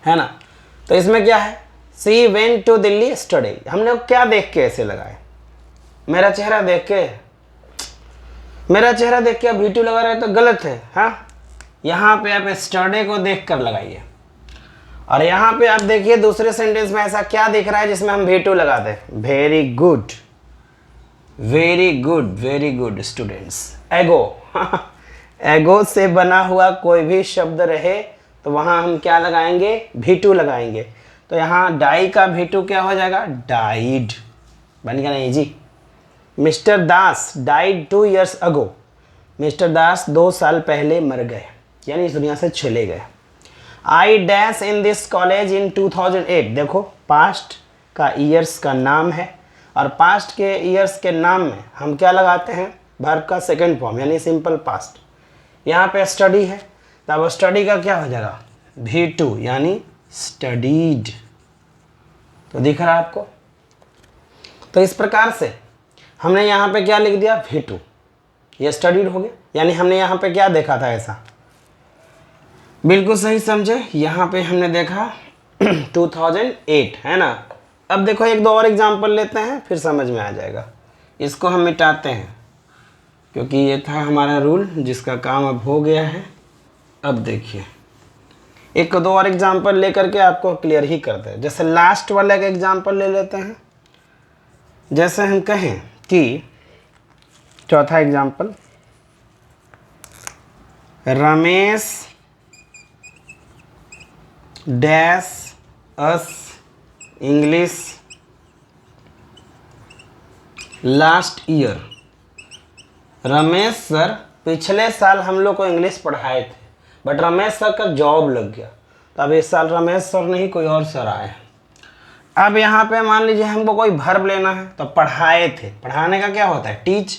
है ना। तो इसमें क्या है, she went to Delhi yesterday. हमने क्या देख के ऐसे लगाए, मेरा चेहरा देख के आप V2 लगा रहे तो गलत है। हाँ, यहाँ पे आप यस्टरडे को देख कर लगाइए। और यहाँ पे आप देखिए दूसरे सेंटेंस में ऐसा क्या दिख रहा है जिसमें हम V2 लगा दें। Very good, very good, very good students. एगो एगो से बना हुआ कोई भी शब्द रहे तो वहाँ हम क्या लगाएंगे, V2 लगाएंगे। तो यहाँ डाई का V2 क्या हो जाएगा, डाइड। बन गया नहीं जी। मिस्टर दास डाइड 2 years अगो। मिस्टर दास 2 साल पहले मर गए, यानी इस दुनिया से चले गए। I dash in this college in 2008। देखो पास्ट का ईयर्स का नाम है, और पास्ट के ईयर्स के नाम में हम क्या लगाते हैं, वर्ब का सेकंड फॉर्म यानी सिंपल पास्ट। यहाँ पे स्टडी है, तब स्टडी का क्या हो जाएगा, V2 यानी स्टडीड। तो दिख रहा है आपको। तो इस प्रकार से हमने यहाँ पे क्या लिख दिया, V2, ये स्टडीड हो गया। यानी हमने यहाँ पे क्या देखा था, ऐसा बिल्कुल सही समझे। यहाँ पे हमने देखा 2008, है ना। अब देखो एक दो और एग्जाम्पल लेते हैं, फिर समझ में आ जाएगा। इसको हम मिटाते हैं क्योंकि ये था हमारा रूल जिसका काम अब हो गया है। अब देखिए एक दो और एग्जाम्पल लेकर के आपको क्लियर ही करते हैं। जैसे लास्ट वाले का एग्जाम्पल ले लेते हैं। जैसे हम कहें कि चौथा example, Ramesh dash us English last year. Ramesh sir पिछले साल हम लोग को इंग्लिश पढ़ाए थे, बट रमेश सर का जॉब लग गया, तो अब इस साल रमेश सर नहीं कोई और सर आए हैं। अब यहाँ पे मान लीजिए हमको कोई वर्ब लेना है, तो पढ़ाए थे, पढ़ाने का क्या होता है, टीच।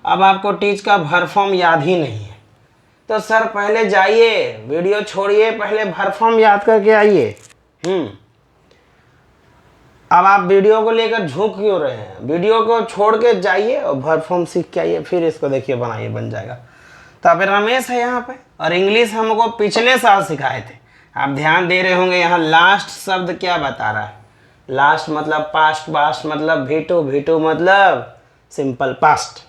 अब आपको टीच का वर्ब फॉर्म याद ही नहीं है, तो सर पहले जाइए, वीडियो छोड़िए, पहले वर्ब फॉर्म याद करके आइए। अब आप वीडियो को लेकर झूक क्यों रहे हैं, वीडियो को छोड़ के जाइए और वर्ब फॉर्म सीख के आइए, फिर इसको देखिए बनाइए, बन जाएगा। तो अब रमेश है यहाँ पे, और इंग्लिश हमको पिछले साल सिखाए थे। आप ध्यान दे रहे होंगे यहाँ लास्ट शब्द क्या बता रहा है, लास्ट मतलब पास्ट, पास्ट मतलब V2, V2 मतलब सिंपल पास्ट।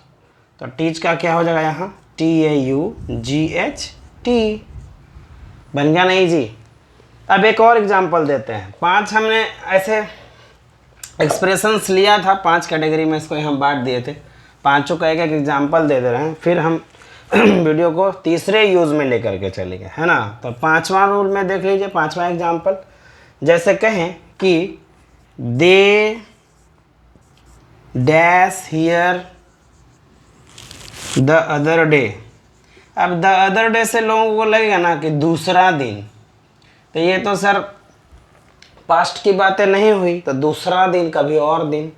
तो टीच का क्या हो जाएगा यहाँ, TAUGHT। बन गया नहीं जी। अब एक और एग्जांपल देते हैं। 5 हमने ऐसे एक्सप्रेशंस लिया था, 5 कैटेगरी में इसको हम बांट दिए थे। पांचों का एक एक एग्जांपल दे रहे हैं, फिर हम वीडियो को तीसरे यूज़ में लेकर के चलेंगे, है ना। तो 5वां रूल में देख लीजिए, 5वां एग्जांपल, जैसे कहें कि they dash here the other day. अब द अदर डे से लोगों को लगेगा ना कि दूसरा दिन, तो ये तो सर पास्ट की बातें नहीं हुई, तो दूसरा दिन कभी और दिन,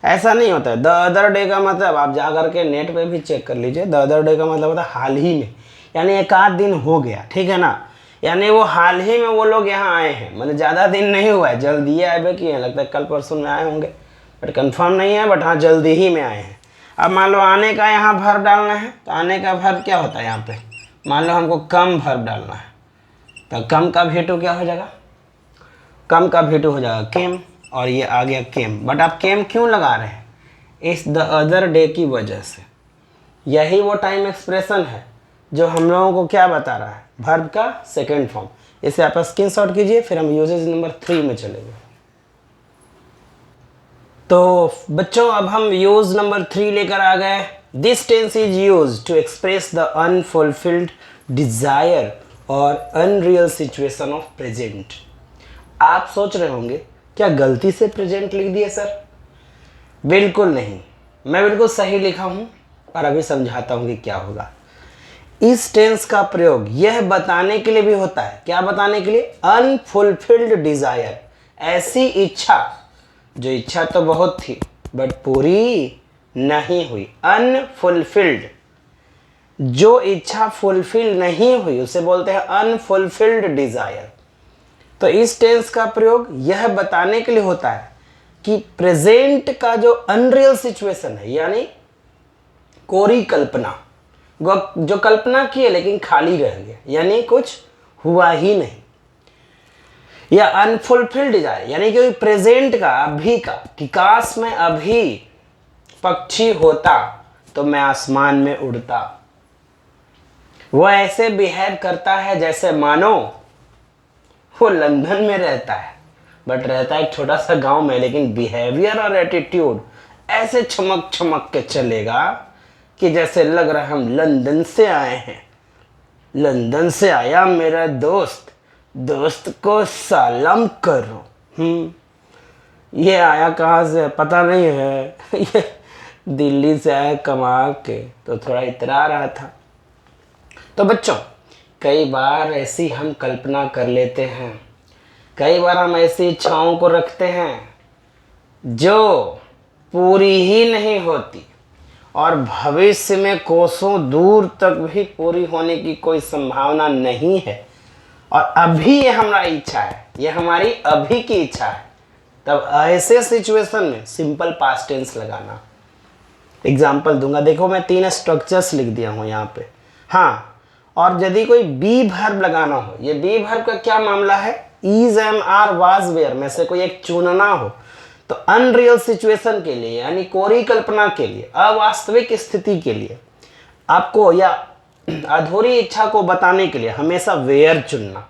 ऐसा नहीं होता है। द अदर डे का मतलब आप जा करके नेट पे भी चेक कर लीजिए, द अदर डे का मतलब होता है हाल ही में, यानी एक आध दिन हो गया, ठीक है ना। यानी वो हाल ही में वो लोग यहाँ आए हैं, मतलब ज़्यादा दिन नहीं हुआ है, जल्दी आए हुए किए हैं, लगता है कल परसों में आए होंगे, बट कंफर्म नहीं है, बट हाँ जल्दी ही में आए हैं। अब मान लो आने का यहाँ वर्ब डालना है, तो आने का वर्ब क्या होता है यहाँ पे, मान लो हमको कम वर्ब डालना है, तो कम का V2 क्या हो जाएगा, कम का V2 हो जाएगा केम, और ये आ गया केम। बट आप केम क्यों लगा रहे हैं, इस द अदर डे की वजह से। यही वो टाइम एक्सप्रेशन है जो हम लोगों को क्या बता रहा है, वर्ब का सेकेंड फॉर्म। इसे आप स्क्रीनशॉट कीजिए, फिर हम यूजेज नंबर 3 में चलेंगे। तो बच्चों अब हम यूज नंबर 3 लेकर आ गए। This tense is use to express the unfulfilled desire और अनरियल सिचुएशन ऑफ प्रेजेंट। आप सोच रहे होंगे क्या गलती से प्रेजेंट लिख दिए सर? बिल्कुल नहीं, मैं बिल्कुल सही लिखा हूं, और अभी समझाता हूं कि क्या होगा। इस टेंस का प्रयोग यह बताने के लिए भी होता है, क्या बताने के लिए, अनफुलफिल्ड डिजायर, ऐसी इच्छा, जो इच्छा तो बहुत थी बट पूरी नहीं हुई, अनफुलफिल्ड, जो इच्छा फुलफिल नहीं हुई उसे बोलते हैं अनफुलफिल्ड डिजायर। तो इस टेंस का प्रयोग यह बताने के लिए होता है कि प्रेजेंट का जो अनरियल सिचुएशन है, यानी कोरी कल्पना, जो कल्पना की है लेकिन खाली रह गया, यानी कुछ हुआ ही नहीं, या अनफुलफिल्ड डिजायर, यानी कि प्रेजेंट का, अभी का, कि काश में अभी पक्षी होता तो मैं आसमान में उड़ता। वो ऐसे बिहेव करता है जैसे मानो वो लंदन में रहता है, बट रहता है एक छोटा सा गांव में, लेकिन बिहेवियर और एटीट्यूड ऐसे चमक चमक के चलेगा कि जैसे लग रहा है हम लंदन से आए हैं। लंदन से आया मेरा दोस्त, दोस्त को सलाम करो। ये आया कहाँ से पता नहीं है ये दिल्ली से आया कमा के, तो थोड़ा इतरा रहा था। तो बच्चों कई बार ऐसी हम कल्पना कर लेते हैं, कई बार हम ऐसी इच्छाओं को रखते हैं जो पूरी ही नहीं होती, और भविष्य में कोसों दूर तक भी पूरी होने की कोई संभावना नहीं है, और अभी ये हमारी इच्छा है, ये हमारी अभी की इच्छा है। तब ऐसे सिचुएशन में सिंपल पास्ट टेंस लगाना। एग्जाम्पल दूंगा, देखो मैं 3 स्ट्रक्चर्स लिख दिया हूँ यहाँ पे। हाँ, और यदि कोई बी वर्ब लगाना हो, ये बी वर्ब का क्या मामला है, is, am, are, was, were में से कोई एक चुनना हो, तो अनरियल सिचुएशन के लिए, यानी कोरी कल्पना के लिए, अवास्तविक स्थिति के लिए आपको, या अधूरी इच्छा को बताने के लिए हमेशा वेयर चुनना।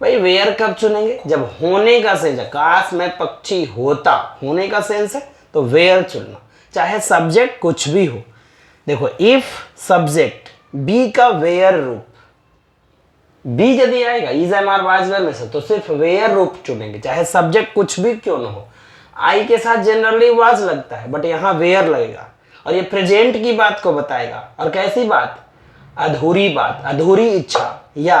भाई वेयर कब चुनेंगे, जब होने का सेंस है, काश में पक्षी होता, होने का सेंस है तो वेयर चुनना, चाहे सब्जेक्ट कुछ भी हो। देखो इफ सब्जेक्ट बी का वेयर रूप, बी यदि आएगा is, am, are, was, were में से, तो सिर्फ वेयर रूप चुनेंगे, चाहे सब्जेक्ट कुछ भी क्यों ना हो। आई के साथ जनरली वाज लगता है, बट यहाँ वेयर लगेगा, और ये प्रेजेंट की बात को बताएगा। और कैसी बात, अधूरी बात, अधूरी इच्छा या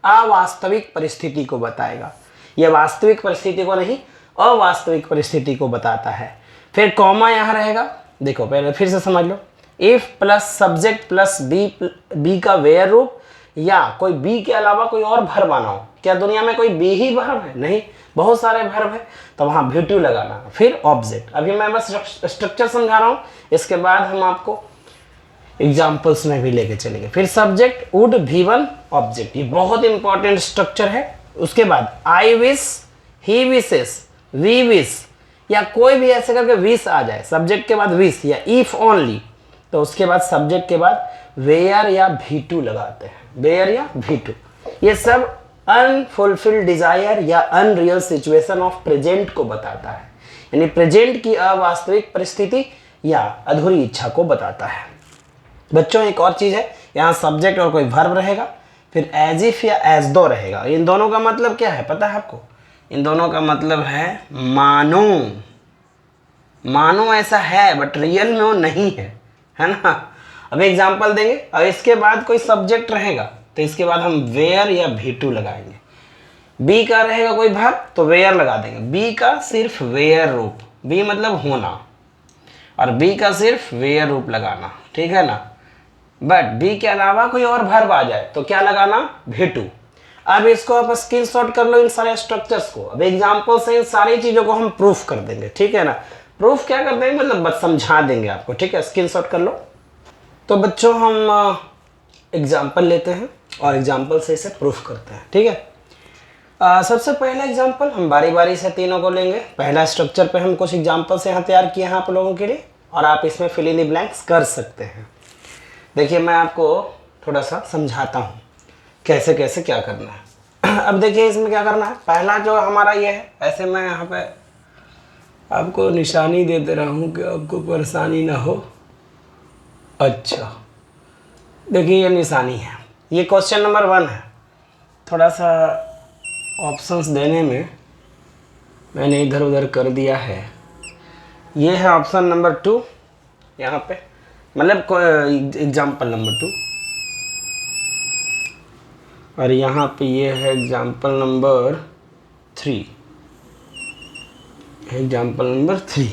अवास्तविक परिस्थिति को बताएगा। यह वास्तविक परिस्थिति को नहीं, अवास्तविक परिस्थिति को बताता है। फिर कॉमा यहाँ रहेगा, देखो पहले फिर से समझ लो, if plus subject plus B का वेयर रूप, या कोई बी के अलावा कोई और वर्ब आना हो। क्या दुनिया में कोई बी ही वर्ब है? नहीं, बहुत सारे वर्ब है, तो वहां V2 लगाना। फिर ऑब्जेक्ट, अभी मैं बस स्ट्रक्चर समझा रहा हूं, इसके बाद हम आपको एग्जाम्पल्स में भी लेके चलेंगे। फिर सब्जेक्ट वुड, V1 ऑब्जेक्ट, ये बहुत इंपॉर्टेंट स्ट्रक्चर है। उसके बाद I wish, he wishes, we wish, या कोई भी ऐसे करके विश आ जाए, सब्जेक्ट के बाद विश, या इफ ओनली, तो उसके बाद सब्जेक्ट के बाद वेयर या V2 लगाते हैं, वेयर या V2। ये सब अनफुलफिल्ड डिजायर या अनरियल सिचुएशन ऑफ प्रेजेंट को बताता है, यानी प्रेजेंट की अवास्तविक परिस्थिति या अधूरी इच्छा को बताता है। बच्चों एक और चीज है, यहाँ सब्जेक्ट और कोई वर्ब रहेगा, फिर एज इफ या एज दो रहेगा। इन दोनों का मतलब क्या है पता है आपको? इन दोनों का मतलब है मानो। मानो ऐसा है बट रियल में वो नहीं है ना। अब एग्जांपल देंगे और इसके बाद कोई सब्जेक्ट रहेगा तो इसके बाद हम वेयर या भी2 लगाएंगे। बी का रहेगा कोई वर्ब तो वेयर लगा देंगे। बी का सिर्फ वेयर रूप, बी मतलब होना, और बी का सिर्फ वेयर रूप लगाना, ठीक है ना। बट बी के अलावा कोई और वर्ब आ जाए तो क्या लगाना? भी2। अब इसको आप स्क्रीनशॉट कर लो इन सारे स्ट्रक्चर्स को। अब एग्जांपल से इन सारी चीजों को हम प्रूफ कर देंगे, ठीक है ना। प्रूफ क्या कर देंगे मतलब बस समझा देंगे आपको, ठीक है। स्क्रीनशॉट कर लो। तो बच्चों हम एग्जाम्पल लेते हैं और एग्जाम्पल से इसे प्रूफ करते हैं, ठीक है। सबसे पहला एग्जाम्पल हम बारी बारी से तीनों को लेंगे। पहला स्ट्रक्चर पे हम कुछ एग्जाम्पल से यहाँ तैयार किए हैं आप लोगों के लिए, और आप इसमें फिल इन द ब्लैंक्स कर सकते हैं। देखिए मैं आपको थोड़ा सा समझाता हूँ कैसे कैसे क्या करना है। अब देखिए इसमें क्या करना है। पहला जो हमारा ये है, ऐसे मैं यहाँ पे आपको निशानी दे दे रहा हूँ कि आपको परेशानी ना हो। अच्छा देखिए ये निशानी है, ये क्वेश्चन नंबर 1 है। थोड़ा सा ऑप्शंस देने में मैंने इधर उधर कर दिया है। ये है ऑप्शन नंबर 2 यहाँ पे, मतलब एग्जाम्पल नंबर 2, और यहाँ पे ये है एग्जाम्पल नंबर 3, एग्जाम्पल नंबर 3,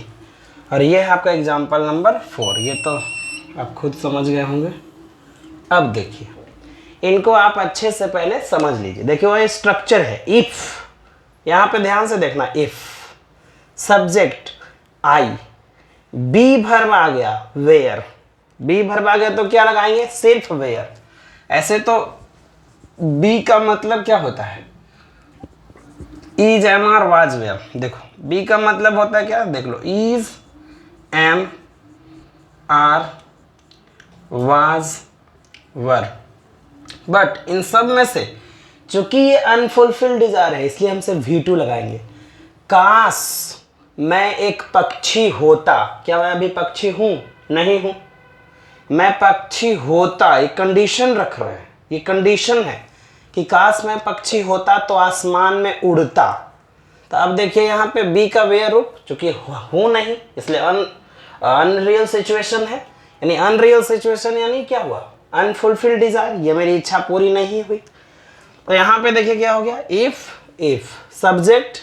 और ये है आपका एग्जाम्पल नंबर 4। ये तो आप खुद समझ गए होंगे। अब देखिए इनको आप अच्छे से पहले समझ लीजिए। देखिए वो स्ट्रक्चर है इफ, यहाँ पे ध्यान से देखना। If subject I, B verb आ गया वेयर, बी वर्ब आ गया तो क्या लगाएंगे? सिर्फ वेयर। ऐसे तो बी का मतलब क्या होता है? Is am are was were. देखो बी का मतलब होता है क्या, देख लो, is am are was were. But इन सब में से चूंकि ये अनफुलफिल्ड डिजायर है इसलिए हम सिर्फ भी2 लगाएंगे। काश मैं एक पक्षी होता, क्या मैं अभी पक्षी हूं? नहीं हूं। मैं पक्षी होता, ये कंडीशन रख रहे हैं, ये कंडीशन है कि काश मैं पक्षी होता तो आसमान में उड़ता। तो अब देखिए यहाँ पे बी का वेयर रूप, चूंकि हूं नहीं इसलिए अनरियल सिचुएशन है, यानी अनरियल सिचुएशन यानी क्या हुआ? अनफुलफिल्ड डिजायर, ये मेरी इच्छा पूरी नहीं हुई। तो यहाँ पे देखिए क्या हो गया? If subject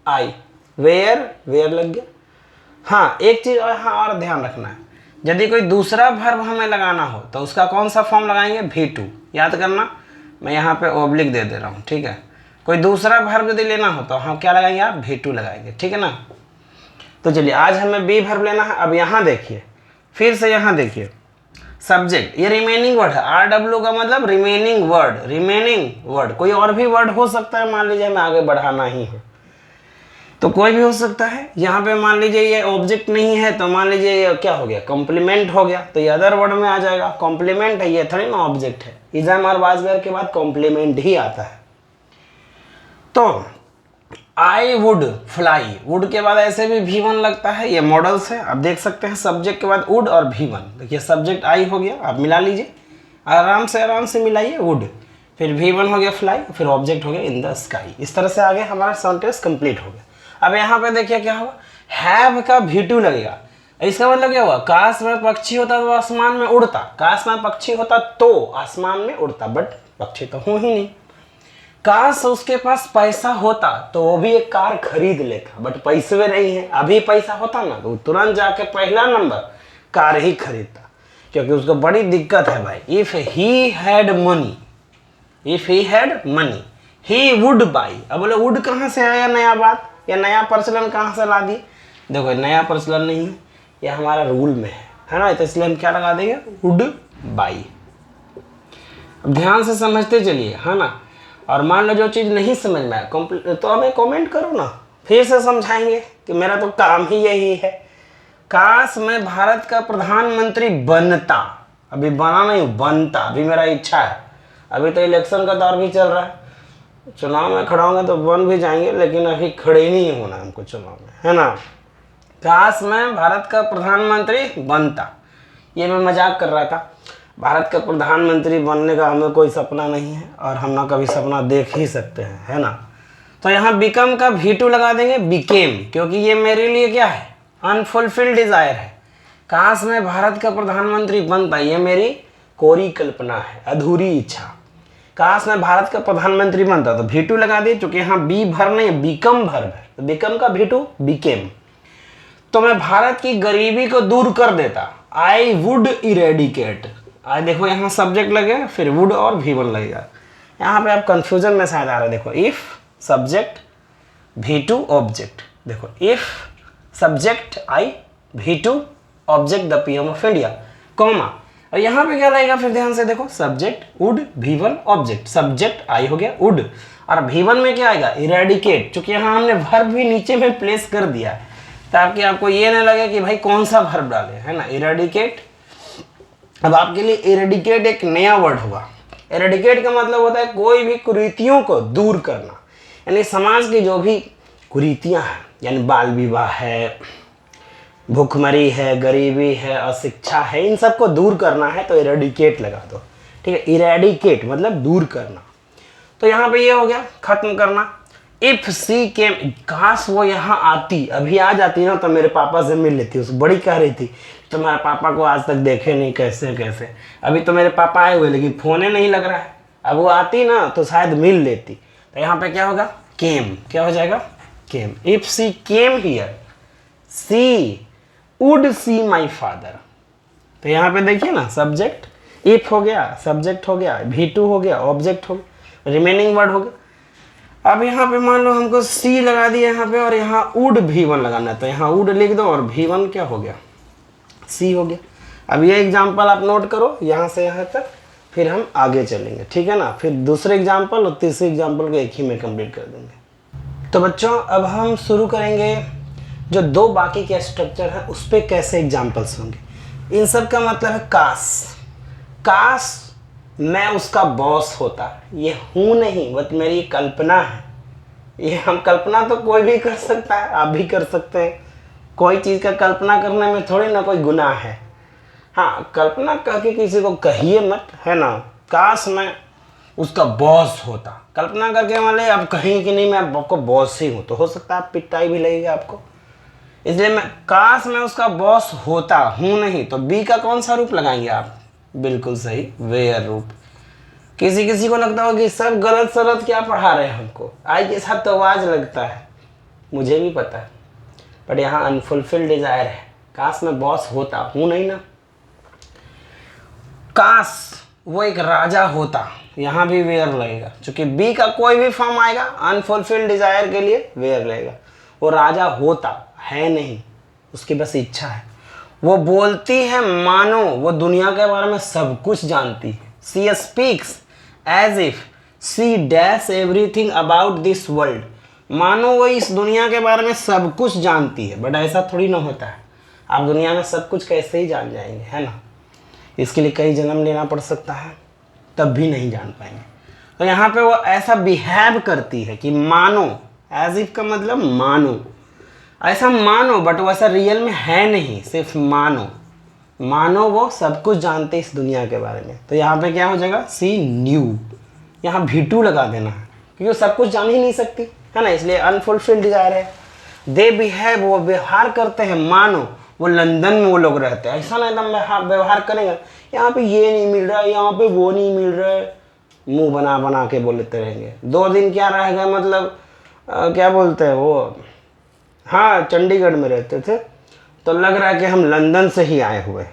I, were were लग गया। हाँ एक चीज और यहाँ और ध्यान रखना है, यदि कोई दूसरा वर्ब हमें लगाना हो तो उसका कौन सा फॉर्म लगाएंगे? भी2। याद करना, मैं यहाँ पे ओब्लिक दे रहा हूँ, ठीक है। कोई दूसरा वर्ब यदि लेना हो तो हम क्या लगाएंगे? आप भी2 लगाएंगे, ठीक है ना। तो चलिए आज हमें बी वर्ब लेना है। अब यहाँ देखिए, फिर से यहाँ देखिए, सब्जेक्ट ये रिमेनिंग वर्ड है। RW का मतलब रिमेनिंग वर्ड, रिमेनिंग वर्ड कोई और भी वर्ड हो सकता है। मान लीजिए हमें आगे बढ़ाना ही है तो कोई भी हो सकता है। यहाँ पे मान लीजिए ये ऑब्जेक्ट नहीं है तो मान लीजिए ये क्या हो गया? कॉम्प्लीमेंट हो गया, तो ये अदर वर्ड में आ जाएगा। कॉम्प्लीमेंट है, ये थोड़ी ना ऑब्जेक्ट है। इज़म और वाज वेयर के बाद कॉम्प्लीमेंट ही आता है। तो आई वुड फ्लाई, वुड के बाद ऐसे भी भी1 लगता है, ये मॉडल्स है। आप देख सकते हैं सब्जेक्ट के बाद वुड और भी1। देखिए सब्जेक्ट आई हो गया, आप मिला लीजिए, आराम से मिलाइए। वुड, फिर भी1 हो गया फ्लाई, फिर ऑब्जेक्ट हो गया इन द स्काई। इस तरह से आगे हमारा सेंटेंस कंप्लीट हो गया। अब यहाँ पे देखिए क्या हुआ? हैव का भी2 लगेगा। इसका मतलब क्या हुआ? काश मैं पक्षी होता तो आसमान में उड़ता, काश मैं पक्षी होता तो आसमान में उड़ता, बट पक्षी तो हूं ही नहीं। काश उसके पास पैसा होता तो वो भी एक कार खरीद लेता, बट पैसे में नहीं है। अभी पैसा होता ना तो तुरंत जाके पहला नंबर कार ही खरीदता, क्योंकि उसको बड़ी दिक्कत है भाई। If he had money, if he had money he would buy. अब बोले वुड कहाँ से आया नया बात, या नया प्रचलन कहाँ से ला दिए? देखो नया प्रचलन नहीं है, यह हमारा रूल में है ना, तो इसलिए हम क्या लगा देंगे? Would buy. अब ध्यान से समझते चलिए, है ना। और मान लो जो चीज़ नहीं समझ में आए तो हमें कमेंट करो ना, फिर से समझाएंगे कि मेरा तो काम ही यही है। काश मैं भारत का प्रधानमंत्री बनता, अभी बना नहीं बनता, अभी मेरा इच्छा है। अभी तो इलेक्शन का दौर भी चल रहा है, चुनाव में खड़ा होंगे तो बन भी जाएंगे, लेकिन अभी खड़े ही नहीं होना हमको चुनाव में, है ना। काश मैं भारत का प्रधानमंत्री बनता, ये मैं मजाक कर रहा था। भारत का प्रधानमंत्री बनने का हमें कोई सपना नहीं है और हम ना कभी सपना देख ही सकते हैं, है ना। तो यहाँ बिकम का V2 लगा देंगे, बिकेम, क्योंकि ये मेरे लिए क्या है, अनफुलफिल्ड डिजायर है। काश मैं भारत का प्रधानमंत्री बनता, ये मेरी कोरी कल्पना है, अधूरी इच्छा। काश मैं भारत का प्रधानमंत्री बनता, तो V2 लगा दिए, क्योंकि यहाँ बी भर नहीं, बिकम भर है, तो बिकम का V2 बिकेम। तो मैं भारत की गरीबी को दूर कर देता, आई वुड इरेडिकेट। आज देखो यहाँ सब्जेक्ट लगे, फिर वुड और V1 लगेगा। यहाँ पे आप कंफ्यूजन में शायद आ रहा है, देखो इफ सब्जेक्ट V2 ऑब्जेक्ट, देखो if subject I V2 object the PM of India, comma, और यहाँ पे क्या लगेगा फिर ध्यान से देखो, subject would V1 object, subject I हो गया वुड, और V1 में क्या आएगा, इरेडिकेट, क्योंकि यहाँ हमने वर्ब भी नीचे में प्लेस कर दिया है ताकि आपको ये ना लगे कि भाई कौन सा वर्ब डाले, है ना, इरेडिकेट। अब आपके लिए इरेडिकेट एक नया वर्ड होगा। इरेडिकेट का मतलब होता है कोई भी कुरीतियों को दूर करना, यानी समाज की जो भी कुरीतियां हैं, यानी बाल विवाह है, भूखमरी है, गरीबी है, अशिक्षा है, इन सबको दूर करना है तो इरेडिकेट लगा दो, ठीक है। इरेडिकेट मतलब दूर करना। तो यहाँ पे ये हो गया खत्म करना। इफ सी केम, काश वो यहाँ आती, अभी आ जाती ना तो मेरे पापा से मिल लेती। उस बड़ी कह रही थी तुम्हारे पापा को आज तक देखे नहीं, कैसे कैसे, अभी तो मेरे पापा आए हुए लेकिन फोन ही नहीं लग रहा है, अब वो आती ना तो शायद मिल लेती। तो यहाँ पे क्या होगा, केम, क्या हो जाएगा, came. If she came here she would see my father. तो यहाँ पे देखिए ना, सब्जेक्ट इफ हो गया, सब्जेक्ट हो गया, V2 हो गया, ऑब्जेक्ट हो गया, रिमेनिंग वर्ड हो गया। अब यहाँ पे मान लो हमको सी लगा दिया यहाँ पे, और यहाँ वुड V1 लगाना है, तो यहाँ वुड लिख दो और V1 क्या हो गया, सी हो गया। अब ये एग्जाम्पल आप नोट करो यहाँ से यहाँ तक, फिर हम आगे चलेंगे, ठीक है ना। फिर दूसरे एग्जाम्पल और तीसरे एग्जाम्पल को एक ही में कंप्लीट कर देंगे। तो बच्चों अब हम शुरू करेंगे जो दो बाकी के स्ट्रक्चर है उस पर कैसे एग्जाम्पल्स होंगे। इन सब का मतलब है काश, काश मैं उसका बॉस होता, ये हूँ नहीं, बट मेरी कल्पना है। ये हम कल्पना तो कोई भी कर सकता है, आप भी कर सकते हैं। कोई चीज़ का कल्पना करने में थोड़ी ना कोई गुनाह है। हाँ, कल्पना करके किसी को कहिए मत, है ना। काश मैं उसका बॉस होता, कल्पना करके मान लीजिए आप कहेंगे कि नहीं मैं आपको बॉस ही हूँ, तो हो सकता है पिटाई भी लगेगी आपको। इसलिए मैं काश मैं उसका बॉस होता हूँ नहीं, तो बी का कौन सा रूप लगाएंगे आप, बिल्कुल सही, वेयर रूप। किसी किसी को लगता हो कि सब गलत सलत क्या पढ़ा रहे हैं हमको, आई के साथ तो आवाज लगता है, मुझे भी पता है, बट यहाँ अनफुलफिल्ड डिजायर है। काश मैं बॉस होता हूँ नहीं ना। काश वो एक राजा होता, यहाँ भी वेयर लगेगा, क्योंकि बी का कोई भी फॉर्म आएगा अनफुलफिल्ड डिजायर के लिए वेयर लगेगा। वो राजा होता है नहीं, उसकी बस इच्छा है। वो बोलती है मानो वो दुनिया के बारे में सब कुछ जानती है। She speaks as if she dash everything about this world, मानो वो इस दुनिया के बारे में सब कुछ जानती है, बट ऐसा थोड़ी ना होता है। आप दुनिया में सब कुछ कैसे ही जान जाएंगे, है ना। इसके लिए कई जन्म लेना पड़ सकता है, तब भी नहीं जान पाएंगे। तो यहाँ पे वो ऐसा बिहेव करती है कि मानो, एज इफ का मतलब मानो, ऐसा मानो, बट वो ऐसा रियल में है नहीं, सिर्फ मानो, मानो वो सब कुछ जानते इस दुनिया के बारे में। तो यहाँ पे क्या हो जाएगा, सी न्यू, यहाँ V2 लगा देना है, क्योंकि सब कुछ जान ही नहीं सकती, है ना, इसलिए अनफुलफिल्ड डिजायर है। दे बिहेव, वो व्यवहार करते हैं मानो वो लंदन में वो लोग रहते हैं। ऐसा ना एकदम व्यवहार करेंगे, यहाँ पे ये नहीं मिल रहा है, यहाँ पे वो नहीं मिल रहा है, मुंह बना बना के बोलते रहेंगे। 2 दिन क्या रह गए, मतलब क्या बोलते हैं वो, हाँ चंडीगढ़ में रहते थे, तो लग रहा है कि हम लंदन से ही आए हुए।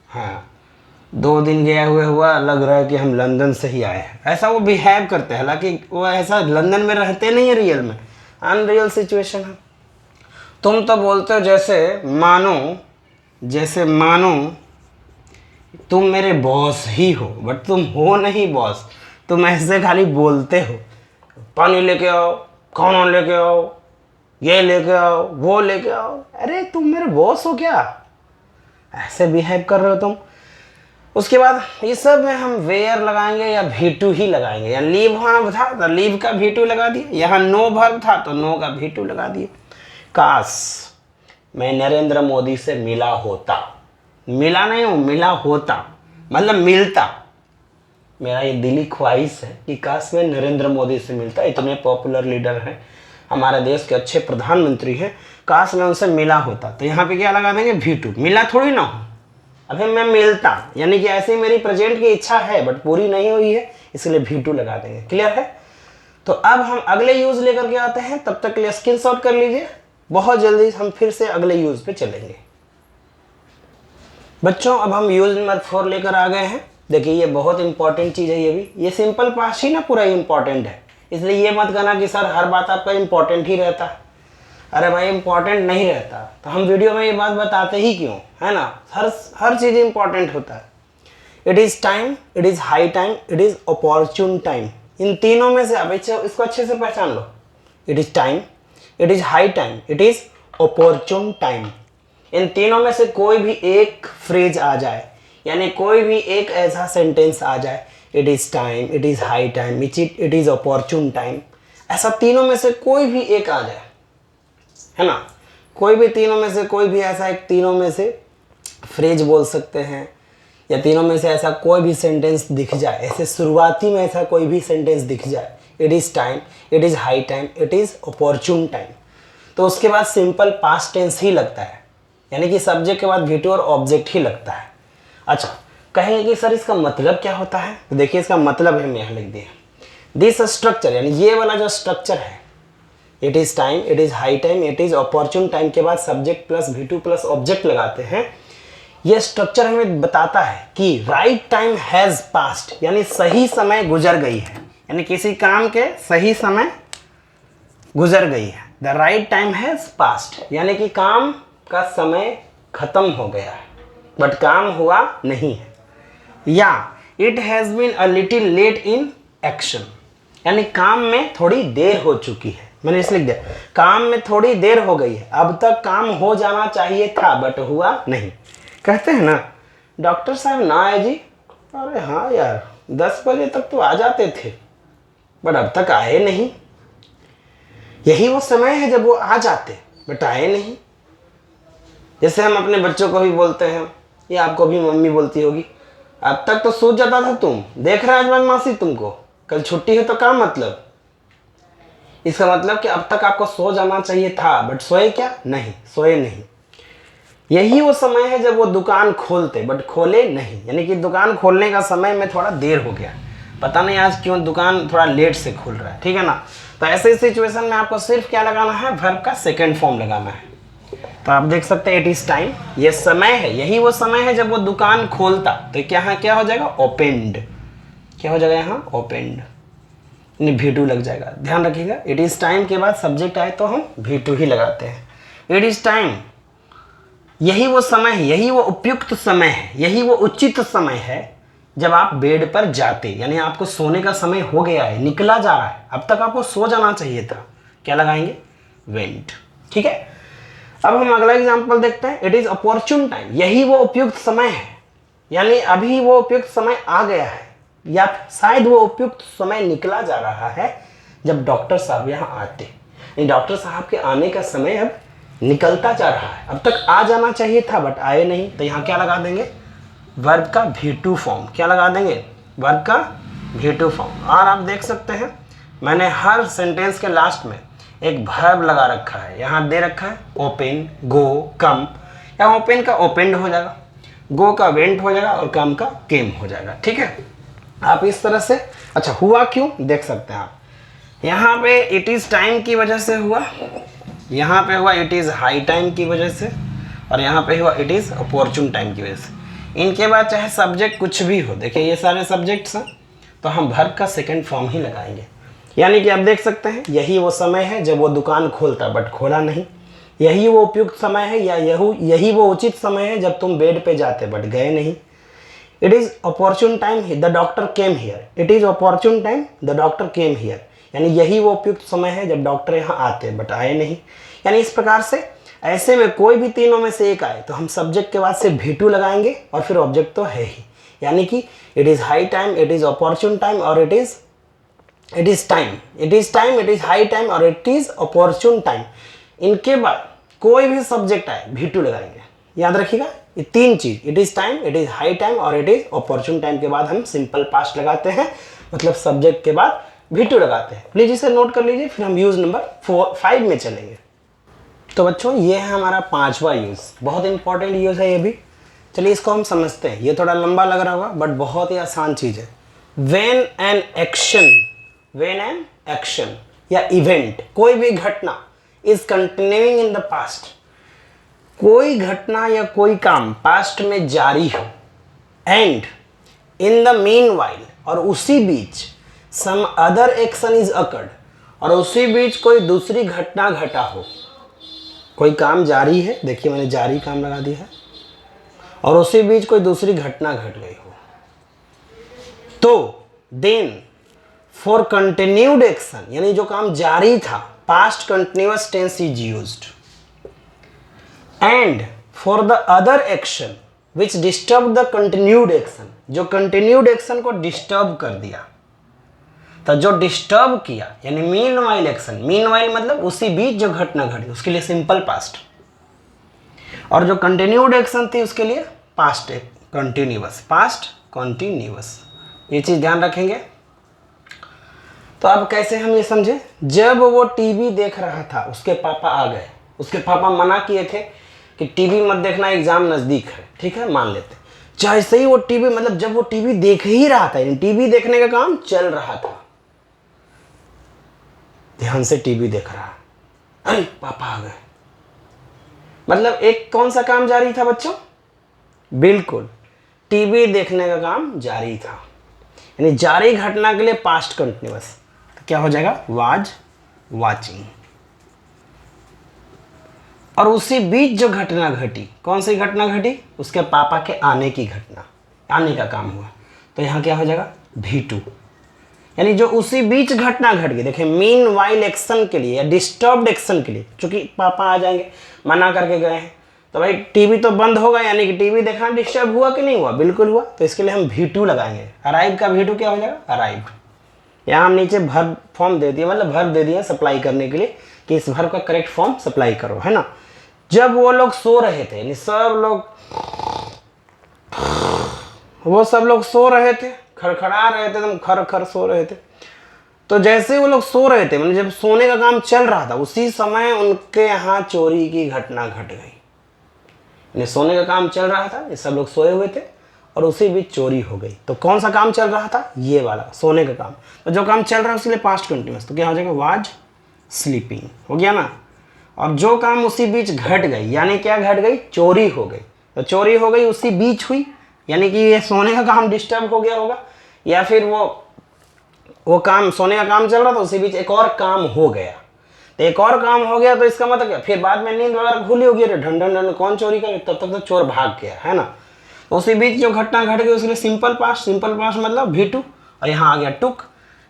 हाँ 2 दिन गया हुआ लग रहा है कि हम लंदन से ही आए हैं, ऐसा वो बिहेव करते हैं। हालांकि वो ऐसा लंदन में रहते नहीं है रियल में, अनरियल सिचुएशन है। तुम तो बोलते हो जैसे मानो तुम मेरे बॉस ही हो, बट तुम हो नहीं बॉस, तुम ऐसे खाली बोलते हो, पानी लेके आओ, खाना लेके आओ, ये लेके आओ, वो लेके आओ। अरे तुम मेरे बॉस हो क्या, ऐसे बिहेव कर रहे हो तुम। उसके बाद ये सब में हम वेयर लगाएंगे या V2 ही लगाएंगे। या लीव वहाँ था तो लीव का V2 लगा दिए, यहाँ नो वर्ब था तो नो का V2 लगा दिए। काश मैं नरेंद्र मोदी से मिला होता, मिला नहीं हूँ, मिला होता मतलब मिलता। मेरा ये दिली ख्वाहिश है कि काश मैं नरेंद्र मोदी से मिलता, इतने पॉपुलर लीडर हैं, हमारे देश के अच्छे प्रधानमंत्री हैं, काश मैं उनसे मिला होता। तो यहाँ पे क्या लगा देंगे V2, मिला थोड़ी ना हूँ, अभी मैं मिलता, यानी कि ऐसे मेरी प्रेजेंट की इच्छा है बट पूरी नहीं हुई है, इसलिए V2 लगा देंगे। क्लियर है? तो अब हम अगले यूज लेकर के आते हैं, तब तक के लिए स्क्रीनशॉट कर लीजिए, बहुत जल्दी हम फिर से अगले यूज पे चलेंगे। बच्चों अब हम यूज नंबर 4 लेकर आ गए हैं। देखिए ये बहुत इंपॉर्टेंट चीज है, ये भी, ये सिंपल पास्ट ही ना पूरा इंपॉर्टेंट है, इसलिए ये मत कहना कि सर हर बात आपका इंपॉर्टेंट ही रहता है। अरे भाई इंपॉर्टेंट नहीं रहता तो हम वीडियो में ये बात बताते ही क्यों, है ना? हर चीज इंपॉर्टेंट होता है। It is time, it is high time, it is opportune time. इन तीनों में से अब इसको अच्छे से पहचान लो। It is time, it is high time, it is opportune time. इन तीनों में से कोई भी एक फ्रेज आ जाए, यानी कोई भी एक ऐसा सेंटेंस आ जाए, it is time, it is high time, it is opportune time, ऐसा तीनों में से कोई भी एक आ जाए, है ना? कोई भी तीनों में से कोई भी ऐसा एक तीनों में से फ्रेज बोल सकते हैं, या तीनों में से ऐसा कोई भी सेंटेंस दिख जाए, ऐसे शुरुआती में ऐसा कोई भी सेंटेंस दिख जाए, it is time, it is high time, it is opportune time, तो उसके बाद सिंपल पास्ट टेंस ही लगता है, यानी कि सब्जेक्ट के बाद V2 और ऑब्जेक्ट ही लगता है। अच्छा, कहेंगे कि सर इसका मतलब क्या होता है? तो देखिए इसका मतलब है, मैं यहाँ लिख दिया, दिस स्ट्रक्चर, यानी ये वाला जो स्ट्रक्चर है, it is time, it is high time, it is opportune time के बाद subject plus V2 plus object लगाते हैं। यह स्ट्रक्चर हमें बताता है कि राइट टाइम हैज़ पास्ट, यानी सही समय गुजर गई है, यानी किसी काम के सही समय गुजर गई है। The right time has past, यानी कि काम का समय खत्म हो गया है बट काम हुआ नहीं है। या it has been a little late in action, यानी काम में थोड़ी देर हो चुकी है। मैंने इसलिए लिख दिया काम में थोड़ी देर हो गई है, अब तक काम हो जाना चाहिए था बट हुआ नहीं। कहते हैं ना डॉक्टर साहब ना आए जी, अरे हाँ यार 10 बजे तक तो आ जाते थे बट अब तक आए नहीं। यही वो समय है जब वो आ जाते बट आए नहीं। जैसे हम अपने बच्चों को भी बोलते हैं, या आपको भी मम्मी बोलती होगी, अब तक तो सो जाता था तुम, देख रहा है आज मासी तुमको, कल छुट्टी है तो क्या मतलब? इसका मतलब कि अब तक आपको सो जाना चाहिए था बट सोए क्या? नहीं, सोए नहीं। यही वो समय है जब वो दुकान खोलते बट खोले नहीं, यानी कि दुकान खोलने का समय में थोड़ा देर हो गया, पता नहीं आज क्यों दुकान थोड़ा लेट से खुल रहा है, ठीक है ना? तो ऐसे सिचुएशन में आपको सिर्फ क्या लगाना है? वर्ब का सेकेंड फॉर्म लगाना है। तो आप देख सकते हैं इट इज टाइम, ये समय है, यही वो समय है जब वो दुकान खोलता, तो क्या हो जाएगा? ओपेंड। क्या हो जाएगा यहाँ? ओपेंड, V2 लग जाएगा। ध्यान रखिएगा, इट इज टाइम के बाद सब्जेक्ट आए तो हम V2 ही लगाते हैं। इट इज टाइम, यही वो समय है, यही वो उपयुक्त समय है, यही वो उचित समय है जब आप बेड पर जाते, यानी आपको सोने का समय हो गया है, निकला जा रहा है, अब तक आपको सो जाना चाहिए था। क्या लगाएंगे? वेंट। ठीक है, अब हम अगला एग्जांपल देखते हैं। इट इज अपॉर्चुन टाइम, यही वो उपयुक्त समय है, यानी अभी वो उपयुक्त समय आ गया है, या शायद वो उपयुक्त समय निकला जा रहा है जब डॉक्टर साहब यहाँ आते। डॉक्टर साहब के आने का समय अब निकलता जा रहा है, अब तक आ जाना चाहिए था बट आए नहीं, तो यहाँ क्या लगा देंगे? वर्ब का V2 फॉर्म। क्या लगा देंगे? वर्ब का V2 फॉर्म। और आप देख सकते हैं मैंने हर सेंटेंस के लास्ट में एक वर्ब लगा रखा है, यहाँ दे रखा है ओपन, गो, कम। या ओपन का ओपेंड हो जाएगा, गो का वेंट हो जाएगा और कम का केम हो जाएगा। ठीक है, आप इस तरह से। अच्छा, हुआ क्यों देख सकते हैं आप, यहाँ पे इट इज़ टाइम की वजह से हुआ, यहाँ पे हुआ इट इज़ हाई टाइम की वजह से, और यहाँ पे हुआ इट इज़ अपॉर्चुन टाइम की वजह से। इनके बाद चाहे सब्जेक्ट कुछ भी हो, देखिए ये सारे सब्जेक्ट्स हैं, तो हम वर्ब का सेकंड फॉर्म ही लगाएंगे। यानी कि आप देख सकते हैं यही वो समय है जब वो दुकान खोलता बट खोला नहीं, यही वो उपयुक्त समय है, या यही वो उचित समय है जब तुम बेड पे जाते बट गए नहीं। It is opportune time the doctor came here, it is opportune time the doctor came here, यानी यही वो उपयुक्त समय है जब डॉक्टर यहाँ आते बट आए नहीं। यानी इस प्रकार से ऐसे में कोई भी तीनों में से एक आए तो हम सब्जेक्ट के बाद से V2 लगाएंगे और फिर ऑब्जेक्ट तो है ही, यानी कि it is high time, it is opportune time और it is time, it is time, it is high time और इट इज़ अपॉर्चुन टाइम। इनके बाद कोई भी सब्जेक्ट आए V2 लगाएंगे, याद रखिएगा ये तीन चीज़, it is time, it is high time और इट इज़ अपॉर्चुन टाइम के बाद हम सिंपल पास्ट लगाते हैं, मतलब सब्जेक्ट के बाद V2 लगाते हैं। प्लीज़ इसे नोट कर लीजिए, फिर हम यूज़ नंबर 5 में चलेंगे। तो बच्चों ये है हमारा 5वां यूज़, बहुत इंपॉर्टेंट यूज़ है ये भी। चलिए इसको हम समझते हैं, ये थोड़ा लंबा लग रहा होगा बट बहुत ही आसान चीज़ है। व्हेन एन एक्शन या इवेंट, कोई भी घटना is continuing in the past, कोई घटना या कोई काम पास्ट में जारी हो, एंड इन द मीनवाइल, और उसी बीच some other action is occurred, और उसी बीच कोई दूसरी घटना घटा हो। कोई काम जारी है, देखिए मैंने जारी काम लगा दिया है, और उसी बीच कोई दूसरी घटना घट गई हो, तो देन फॉर कंटिन्यूड एक्शन, यानी जो काम जारी था, past continuous tense is used, and for the other action which disturb the continued action, जो कंटिन्यूड एक्शन को डिस्टर्ब कर दिया, तो जो डिस्टर्ब किया यानी मीनवाइल एक्शन, मीनवाइल मतलब उसी बीच जो घटना घटी, उसके लिए सिंपल पास्ट, और जो कंटिन्यूड एक्शन थी उसके लिए पास्ट कंटिन्यूअस, पास्ट कंटिन्यूअस। ये चीज़ ध्यान रखेंगे। तो अब कैसे हम ये समझे, जब वो टीवी देख रहा था उसके पापा आ गए, उसके पापा मना किए थे कि टीवी मत देखना, एग्जाम नज़दीक है, ठीक है मान लेते। जैसे ही वो टीवी, मतलब जब वो टीवी देख ही रहा था, यानी टीवी देखने का काम चल रहा था, ध्यान से टीवी देख रहा, अरे पापा आ गए, मतलब एक कौन सा काम जारी था बच्चों, बिल्कुल टीवी देखने का काम जारी था, यानी जारी घटना के लिए पास्ट कंटिन्यूअस, तो क्या हो जाएगा, वाज वाचिंग। और उसी बीच जो घटना घटी, कौन सी घटना घटी, उसके पापा के आने की घटना, आने का काम हुआ, तो यहाँ क्या हो जाएगा, V2, यानी जो उसी बीच घटना घट गई। देखिए मीन वाइल एक्शन के लिए या डिस्टर्ब्ड एक्शन के लिए, चूंकि पापा आ जाएंगे, मना करके गए हैं, तो भाई टीवी तो बंद होगा, यानी कि टीवी देखना डिस्टर्ब हुआ कि नहीं हुआ, बिल्कुल हुआ, तो इसके लिए हम V2 लगाएंगे। अराइव का V2 क्या हो जाएगा, अराइव। यहाँ हम नीचे भर फॉर्म दे दिए, मतलब भर दे दिए सप्लाई करने के लिए कि इस भर का करेक्ट फॉर्म सप्लाई करो, है ना। जब वो लोग सो रहे थे, यानी वो सब लोग सो रहे थे, खड़खड़ा रहे थे, एकदम खर खर सो रहे थे, तो जैसे वो लोग सो रहे थे, मतलब जब सोने का काम चल रहा था, उसी समय उनके यहाँ चोरी की घटना घट गई। यानी सोने का काम चल रहा था, ये सब लोग सोए हुए थे और उसी बीच चोरी हो गई। तो कौन सा काम चल रहा था, ये वाला सोने का काम। तो जो काम चल रहा है उसके लिए पास्ट कंटिन्यूअस, तो क्या हो जाएगा, वाज स्लीपिंग, हो गया ना। और जो काम उसी बीच घट गई, यानी क्या घट गई, चोरी हो गई। तो चोरी हो गई उसी बीच हुई, यानी कि ये सोने का काम डिस्टर्ब हो गया होगा, या फिर वो काम, सोने का काम चल रहा था उसी बीच एक और काम हो गया। तो एक और काम हो गया तो इसका मतलब क्या, फिर बाद में नींद वगैरह खुली होगी, अरे ढन ढन ढन कौन चोरी करे, तब तक तो चोर भाग गया, है ना। तो उसी बीच जो घटना घट गई उसके लिए सिंपल पास्ट, सिंपल पास्ट मतलब V2, और यहाँ आ गया टुक,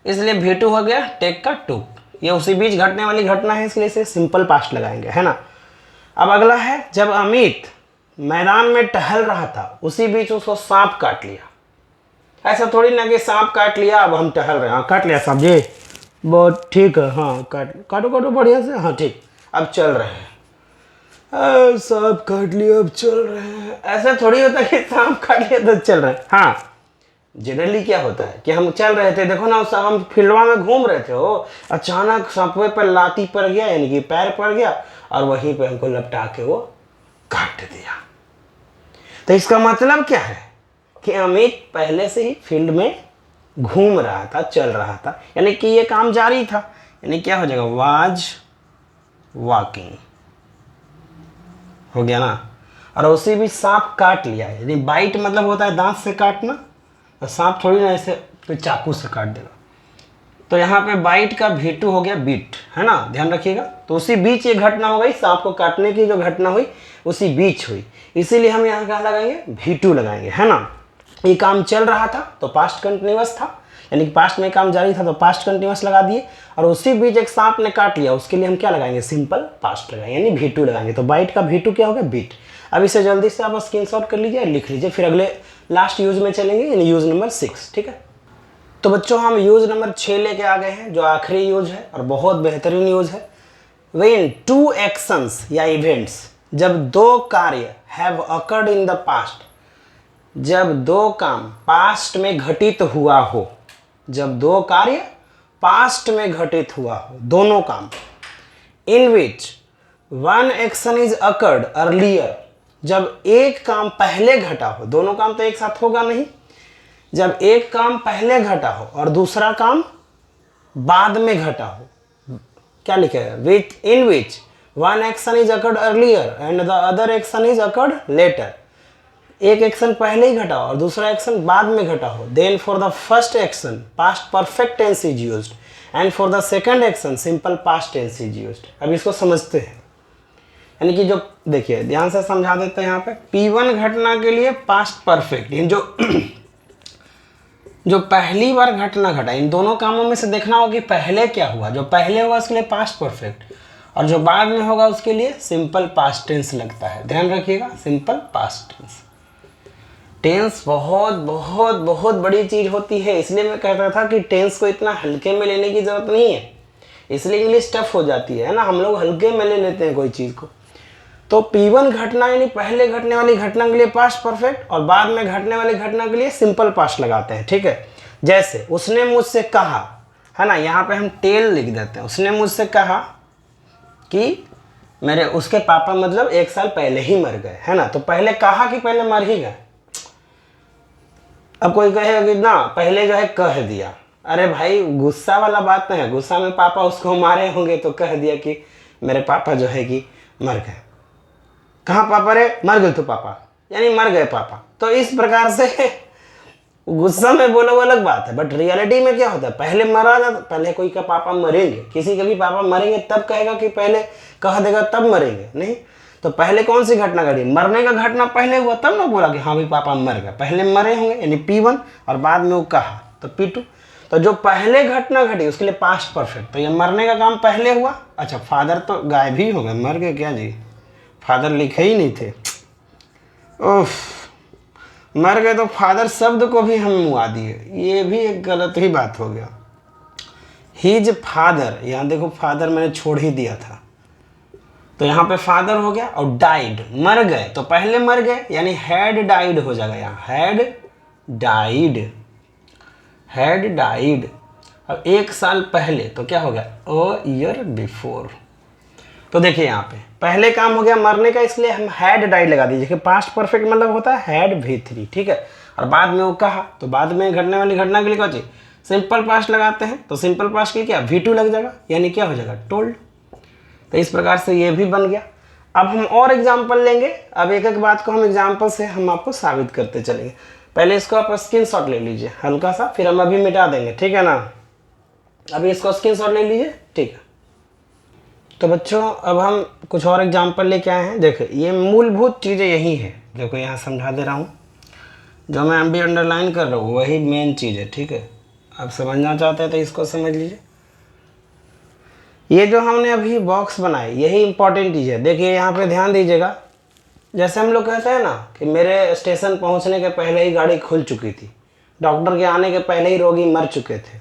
इसलिए V2 हो गया टेक का टुक। ये उसी बीच घटने वाली घटना है, इसलिए इसे सिंपल पास्ट लगाएंगे, है ना। अब अगला है, जब अमित मैदान में टहल रहा था उसी बीच उसको सांप काट लिया। ऐसा थोड़ी ना कि सांप काट लिया अब हम टहल रहे हैं, हाँ काट लिया सांप जी, बहुत ठीक है, हाँ काटो काटो बढ़िया से, हाँ ठीक, अब चल रहे हैं, सांप काट लिया अब चल रहे हैं। ऐसा थोड़ी होता कि सांप काट लिया तो चल रहे हैं। हाँ जनरली क्या होता है कि हम चल रहे थे, देखो ना हम फील्डवा में घूम रहे थे, हो अचानक सांपे पर लाती पड़ गया, यानी कि पैर पड़ गया, और वहीं पे हमको लपटा के वो काट दिया। तो इसका मतलब क्या है कि अमित पहले से ही फील्ड में घूम रहा था, चल रहा था, यानी कि ये काम जारी था, यानी क्या हो जाएगा, वाज वॉकिंग, हो गया ना। और उसी भी सांप काट लिया, यानी बाइट मतलब होता है दांत से काटना, तो सांप थोड़ी ना ऐसे कोई चाकू से काट देगा। तो यहाँ पे बाइट का V2 हो गया बीट, है ना, ध्यान रखिएगा। तो उसी बीच ये घटना हो गई, सांप को काटने की जो घटना हुई उसी बीच हुई, इसीलिए हम यहाँ क्या लगाएंगे, V2 लगाएंगे, है ना। ये काम चल रहा था तो पास्ट कंटिन्यूअस था, यानी कि पास्ट में काम जारी था तो पास्ट कंटिन्यूअस लगा दिए, और उसी बीच एक सांप ने काट लिया, उसके लिए हम क्या लगाएंगे, सिंपल पास्ट लगाएंगे, यानी V2 लगाएंगे। तो बाइट का V2 क्या होगा, बीट। अब इसे जल्दी से आप स्क्रीनशॉट कर लीजिए, लिख लीजिए, फिर अगले लास्ट यूज में चलेंगे, यानी यूज नंबर 6। ठीक है, तो बच्चों हम यूज नंबर 6 लेके आ गए हैं, जो आखिरी यूज है और बहुत बेहतरीन यूज है। व्हेन टू एक्शंस या इवेंट्स, जब दो कार्य have occurred in the past, जब दो काम पास्ट में घटित हुआ हो, जब दो कार्य पास्ट में घटित हुआ हो, दोनों काम, in which one action is occurred earlier, जब एक काम पहले घटा हो, दोनों काम तो एक साथ होगा नहीं, जब एक काम पहले घटा हो और दूसरा काम बाद में घटा हो, क्या लिखेगा, which in which one action is occurred earlier and the other action is occurred later, एक एक्शन पहले ही घटा हो और दूसरा एक्शन बाद में घटा हो, then for the first action past perfect tense is used and for the second action simple past tense is used. अब इसको समझते हैं, यानी कि जो देखिए ध्यान से समझा देते हैं यहाँ पे, P1 घटना के लिए पास्ट परफेक्ट, इन जो पहली बार घटना घटा, इन दोनों कामों में से देखना होगा कि पहले क्या हुआ, जो पहले होगा उसके लिए पास्ट परफेक्ट और जो बाद में होगा उसके लिए सिंपल पास्ट टेंस लगता है। ध्यान रखिएगा, सिंपल पास्ट टेंस। टेंस बहुत बहुत बहुत बड़ी चीज होती है, इसलिए मैं कहता था कि टेंस को इतना हल्के में लेने की जरूरत नहीं है, इसलिए इंग्लिश टफ हो जाती है ना, हम लोग हल्के में ले लेते हैं कोई चीज को। तो P1 घटना यानी पहले घटने वाली घटना के लिए पास्ट परफेक्ट और बाद में घटने वाली घटना के लिए सिंपल पास्ट लगाते हैं। ठीक है, जैसे उसने मुझसे कहा, है ना, यहाँ पे हम टेल लिख देते हैं, उसने मुझसे कहा कि मेरे उसके पापा मतलब 1 साल पहले ही मर गए, है ना, तो पहले कहा कि पहले मर ही गए। अब कोई कहेगा कि ना पहले जो है कह दिया, अरे भाई गुस्सा वाला बात नहीं है, गुस्सा में पापा उसको मारे होंगे तो कह दिया कि मेरे पापा जो है कि मर गए। कहाँ पापा रे, मर गए तो पापा, यानी मर गए पापा। तो इस प्रकार से गुस्सा में बोला वो अलग बात है, बट रियलिटी में क्या होता है, पहले मरा जाता, पहले कोई का पापा मरेंगे, किसी के भी पापा मरेंगे तब कहेगा कि पहले कह देगा तब मरेंगे, नहीं। तो पहले कौन सी घटना घटी, मरने का घटना पहले हुआ तब ना बोला कि हाँ भाई पापा मर गए, पहले मरे होंगे यानी P1 और बाद में वो कहा तो P2। तो जो पहले घटना घटी उसके लिए पास्ट परफेक्ट, तो ये मरने का काम पहले हुआ। अच्छा, फादर तो गायब ही हो गए, मर गए क्या जी, फादर लिखे ही नहीं थे, उफ, मर गए तो फादर शब्द को भी हम मुआ दिए, ये भी एक गलत ही बात हो गया। हिज फादर, यहाँ देखो फादर मैंने छोड़ ही दिया था, तो यहाँ पे फादर हो गया, और डाइड मर गए, तो पहले मर गए यानी हैड डाइड हो जाएगा, यहाँ हैड डाइड। अब 1 साल पहले तो क्या हो गया, अ ईयर बिफोर। तो देखिए यहाँ पे पहले काम हो गया मरने का, इसलिए हम हैड डाइड लगा दीजिए, पास्ट परफेक्ट मतलब होता है हैड V3। ठीक है, और बाद में वो कहा, तो बाद में घटने वाली घटना के लिए क्या चाहिए, सिंपल पास्ट लगाते हैं, तो सिंपल पास्ट के लिए क्या V2 लग जाएगा, यानी क्या हो जाएगा, टोल्ड। तो इस प्रकार से ये भी बन गया। अब हम और एग्जाम्पल लेंगे, अब एक एक बात को हम एग्जाम्पल से हम आपको साबित करते चलेंगे। पहले इसको आप स्क्रीनशॉट ले लीजिए हल्का सा, फिर हम अभी मिटा देंगे, ठीक है ना। अभी इसको स्क्रीनशॉट ले लीजिए, ठीक है। तो बच्चों अब हम कुछ और एग्जाम्पल लेके आए हैं। देखो ये मूलभूत चीज़ें यही है, देखो यहाँ समझा दे रहा हूँ, जो मैं अभी अंडरलाइन कर रहा हूँ वही मेन चीज़ है, ठीक है। आप समझना चाहते हैं तो इसको समझ लीजिए। ये जो हमने अभी बॉक्स बनाए यही इंपॉर्टेंट चीज़ है। देखिए यहाँ पे ध्यान दीजिएगा, जैसे हम लोग कहते हैं ना कि मेरे स्टेशन पहुँचने के पहले ही गाड़ी खुल चुकी थी, डॉक्टर के आने के पहले ही रोगी मर चुके थे,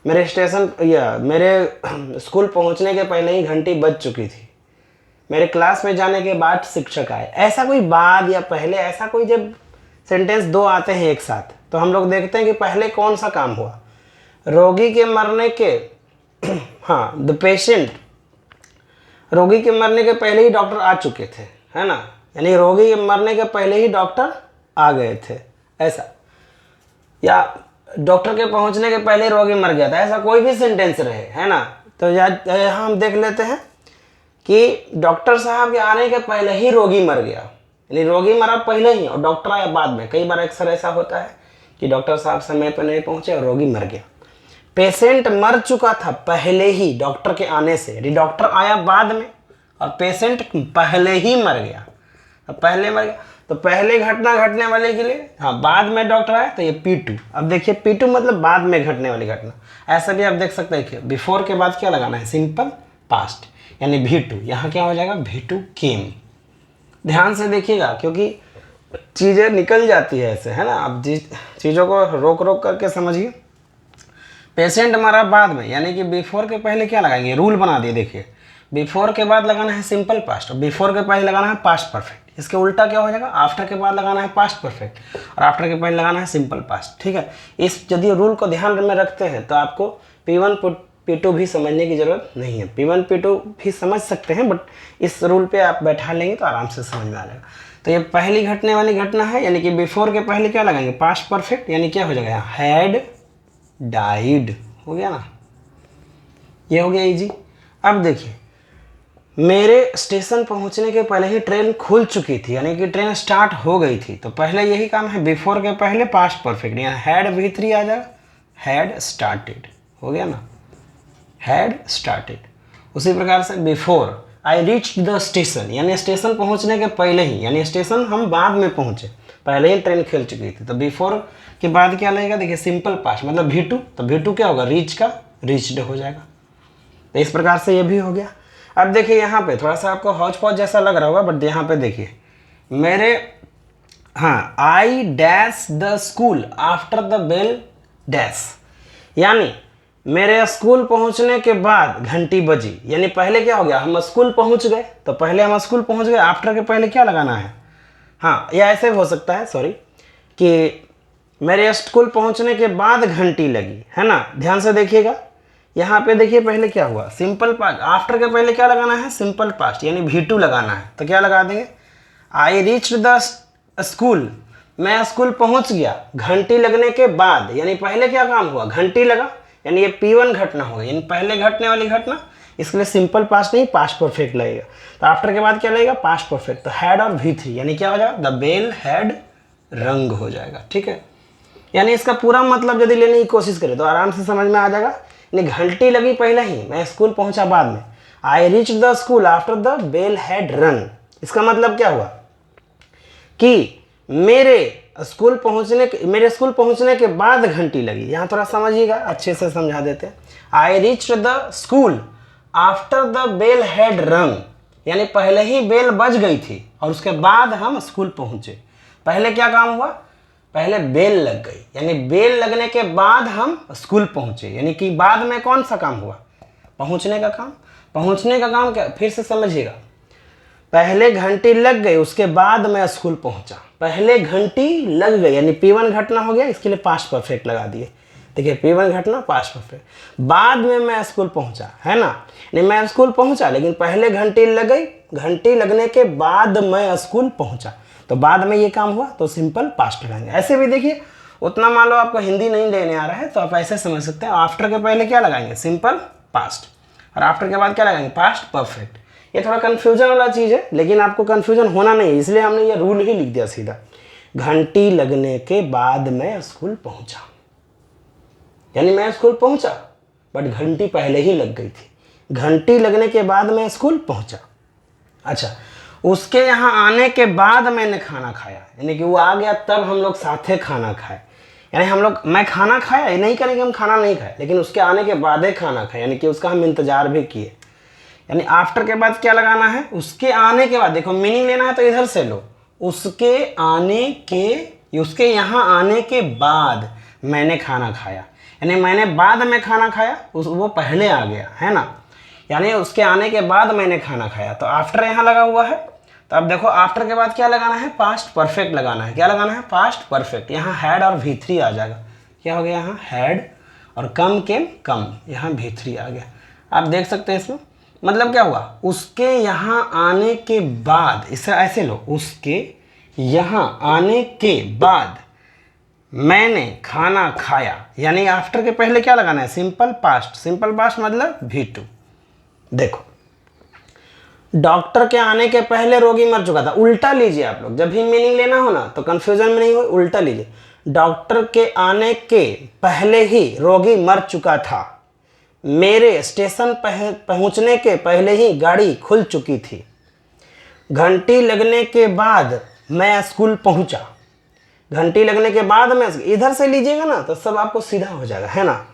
मेरे स्टेशन या मेरे स्कूल पहुंचने के पहले ही घंटी बज चुकी थी, मेरे क्लास में जाने के बाद शिक्षक आए, ऐसा कोई बाद या पहले, ऐसा कोई जब सेंटेंस दो आते हैं एक साथ, तो हम लोग देखते हैं कि पहले कौन सा काम हुआ, रोगी के मरने के हाँ द पेशेंट, रोगी के मरने के पहले ही डॉक्टर आ चुके थे, है ना, यानी रोगी के मरने के पहले ही डॉक्टर आ गए थे, ऐसा, या डॉक्टर के पहुंचने के पहले रोगी मर गया था, ऐसा कोई भी सेंटेंस रहे, है ना। तो यहाँ हम देख लेते हैं कि डॉक्टर साहब के आने के पहले ही रोगी मर गया, यानी रोगी मरा पहले ही और डॉक्टर आया बाद में। कई बार अक्सर ऐसा होता है कि डॉक्टर साहब समय पर नहीं पहुंचे और रोगी मर गया। पेशेंट मर चुका था पहले ही डॉक्टर के आने से, यानी डॉक्टर आया बाद में और पेशेंट पहले ही मर गया, पहले मर गया। तो पहले घटना घटने वाले के लिए हाँ बाद में डॉक्टर आया, तो ये P2। अब देखिए P2 मतलब बाद में घटने वाली घटना, ऐसा भी आप देख सकते हैं कि बिफोर के बाद क्या लगाना है, सिंपल पास्ट, यानी V2। यहाँ क्या हो जाएगा, V2 केम, ध्यान से देखिएगा क्योंकि चीज़ें निकल जाती है ऐसे, है ना। अब चीज़ों को रोक रोक करके समझिए। पेशेंट मरा बाद में, यानी कि बिफोर के पहले क्या लगाएंगे, रूल बना दिए। देखिए बिफोर के बाद लगाना है सिंपल पास्ट और बिफोर के पहले लगाना है पास्ट परफेक्ट। इसके उल्टा क्या हो जाएगा, आफ्टर के बाद लगाना है पास्ट परफेक्ट और आफ्टर के पहले लगाना है सिंपल पास्ट। ठीक है, इस यदि रूल को ध्यान में रखते हैं तो आपको P1 P2 भी समझने की ज़रूरत नहीं है। P1 P2 भी समझ सकते हैं, बट इस रूल पे आप बैठा लेंगे तो आराम से समझ में आ जाएगा। तो ये पहली घटने वाली घटना है, यानी कि बिफोर के पहले क्या लगाएंगे, पास्ट परफेक्ट, यानी क्या हो जाएगा, हैड डाइड, हो गया ना, ये हो गया इजी। अब देखिए मेरे स्टेशन पहुंचने के पहले ही ट्रेन खुल चुकी थी, यानी कि ट्रेन स्टार्ट हो गई थी। तो पहले यही काम है, बिफोर के पहले पास्ट परफेक्ट, यहाँ हैड V3 आ जाएगा, हैड स्टार्टेड, हो गया ना, हैड स्टार्टेड। उसी प्रकार से before I reach the station, यानी स्टेशन पहुंचने के पहले ही, यानी स्टेशन हम बाद में पहुंचे, पहले ही ट्रेन खुल चुकी थी। तो बिफोर के बाद क्या लगेगा, देखिए सिंपल पास्ट मतलब V2, तो V2 क्या होगा, रीच का रीच्ड हो जाएगा। तो इस प्रकार से ये भी हो गया। अब देखिए यहाँ पे थोड़ा सा आपको हौच पौच जैसा लग रहा होगा, बट यहाँ पे देखिए मेरे, हाँ, I dash the school after the bell dash, यानी मेरे स्कूल पहुँचने के बाद घंटी बजी, यानी पहले क्या हो गया, हम स्कूल पहुँच गए, तो पहले हम स्कूल पहुँच गए, आफ्टर के पहले क्या लगाना है, हाँ, या ऐसे हो सकता है, सॉरी, कि मेरे स्कूल पहुँचने के बाद घंटी लगी, है ना। ध्यान से देखिएगा, यहाँ पे देखिए पहले क्या हुआ, सिंपल पास्ट, आफ्टर के पहले क्या लगाना है, सिंपल पास्ट, यानी V2 लगाना है। तो क्या लगा देंगे, आई रीच्ड द स्कूल, मैं स्कूल पहुंच गया, घंटी लगने के बाद, यानी पहले क्या काम हुआ, घंटी लगा, यानी ये P1 घटना होगी, यानी पहले घटने वाली घटना, इसके लिए सिंपल पास्ट नहीं पास्ट परफेक्ट लगेगा। तो आफ्टर के बाद क्या लगेगा, पास्ट परफेक्ट, तो हैड और V3, यानी क्या हो जाएगा, द बेल हैड रंग हो जाएगा। ठीक है, यानी इसका पूरा मतलब यदि लेने की कोशिश करें तो आराम से समझ में आ जाएगा। घंटी लगी पहले ही, मैं स्कूल पहुंचा बाद में, I reach the school after the bell had run. इसका मतलब क्या हुआ कि मेरे स्कूल पहुंचने के बाद घंटी लगी। यहां थोड़ा समझिएगा, अच्छे से समझा देते हैं। I reach the school after the bell had run, यानी पहले ही बेल बज गई थी और उसके बाद हम स्कूल पहुंचे। पहले क्या काम हुआ, पहले बेल लग गई, यानी बेल लगने के बाद हम स्कूल पहुंचे, यानी कि बाद में कौन सा काम हुआ, पहुंचने का काम। पहुंचने का काम क्या, फिर से समझिएगा, पहले घंटी लग गई उसके बाद मैं स्कूल पहुंचा, पहले घंटी लग गई, यानी P1 घटना हो गया, इसके लिए पास्ट परफेक्ट लगा दिए। देखिए P1 घटना पास्ट परफेक्ट, बाद में मैं स्कूल पहुंचा, है ना, नहीं मैं स्कूल पहुंचा लेकिन पहले घंटी लग गई, घंटी लगने के बाद मैं स्कूल पहुंचा, तो बाद में ये काम हुआ, तो सिंपल पास्ट लगाएंगे। ऐसे भी देखिए, उतना मान लो आपको हिंदी नहीं लेने आ रहा है तो आप ऐसे समझ सकते हैं, आफ्टर के पहले क्या लगाएंगे, सिंपल पास्ट, और आफ्टर के बाद क्या लगाएंगे, पास्ट परफेक्ट। ये थोड़ा कन्फ्यूजन वाला चीज़ है, लेकिन आपको कन्फ्यूजन होना नहीं है, इसलिए हमने ये रूल ही लिख दिया सीधा, घंटी लगने के बाद मैं स्कूल पहुंचा, यानी मैं स्कूल पहुंचा बट घंटी पहले ही लग गई थी, घंटी लगने के बाद मैं स्कूल पहुंचा। अच्छा, उसके यहाँ आने के बाद मैंने खाना खाया, यानी कि वो आ गया तब हम लोग साथे खाना खाए, यानी हम लोग, मैं खाना खाया, ये नहीं करें कि हम खाना नहीं खाए, लेकिन उसके आने के बाद ही खाना खाए, यानी कि उसका हम इंतजार भी किए। यानी आफ्टर के बाद क्या लगाना है, उसके आने के बाद, देखो मीनिंग लेना है तो इधर से लो, उसके यहाँ आने के बाद मैंने खाना खाया, यानी मैंने बाद में खाना खाया, वो पहले आ गया, है ना, यानी उसके आने के बाद मैंने खाना खाया, तो आफ्टर यहाँ लगा हुआ है। तो अब देखो आफ्टर के बाद क्या लगाना है, पास्ट परफेक्ट लगाना है। क्या लगाना है, पास्ट परफेक्ट। यहाँ हैड और V3 आ जाएगा, क्या हो गया, यहाँ हैड और कम के कम, यहाँ V3 आ गया। आप देख सकते हैं इसमें मतलब क्या हुआ, उसके यहाँ आने के बाद, इसे ऐसे लो, उसके यहाँ आने के बाद मैंने खाना खाया, यानी आफ्टर के पहले क्या लगाना है, सिंपल पास्ट। सिंपल पास्ट मतलब V2। देखो डॉक्टर के आने के पहले रोगी मर चुका था, उल्टा लीजिए आप लोग, जब भी मीनिंग लेना हो ना तो कंफ्यूजन में नहीं हो, उल्टा लीजिए। डॉक्टर के आने के पहले ही रोगी मर चुका था, मेरे स्टेशन पहुंचने के पहले ही गाड़ी खुल चुकी थी, घंटी लगने के बाद मैं स्कूल पहुंचा, घंटी लगने के बाद में, इधर से लीजिएगा ना तो सब आपको सीधा हो जाएगा, है ना।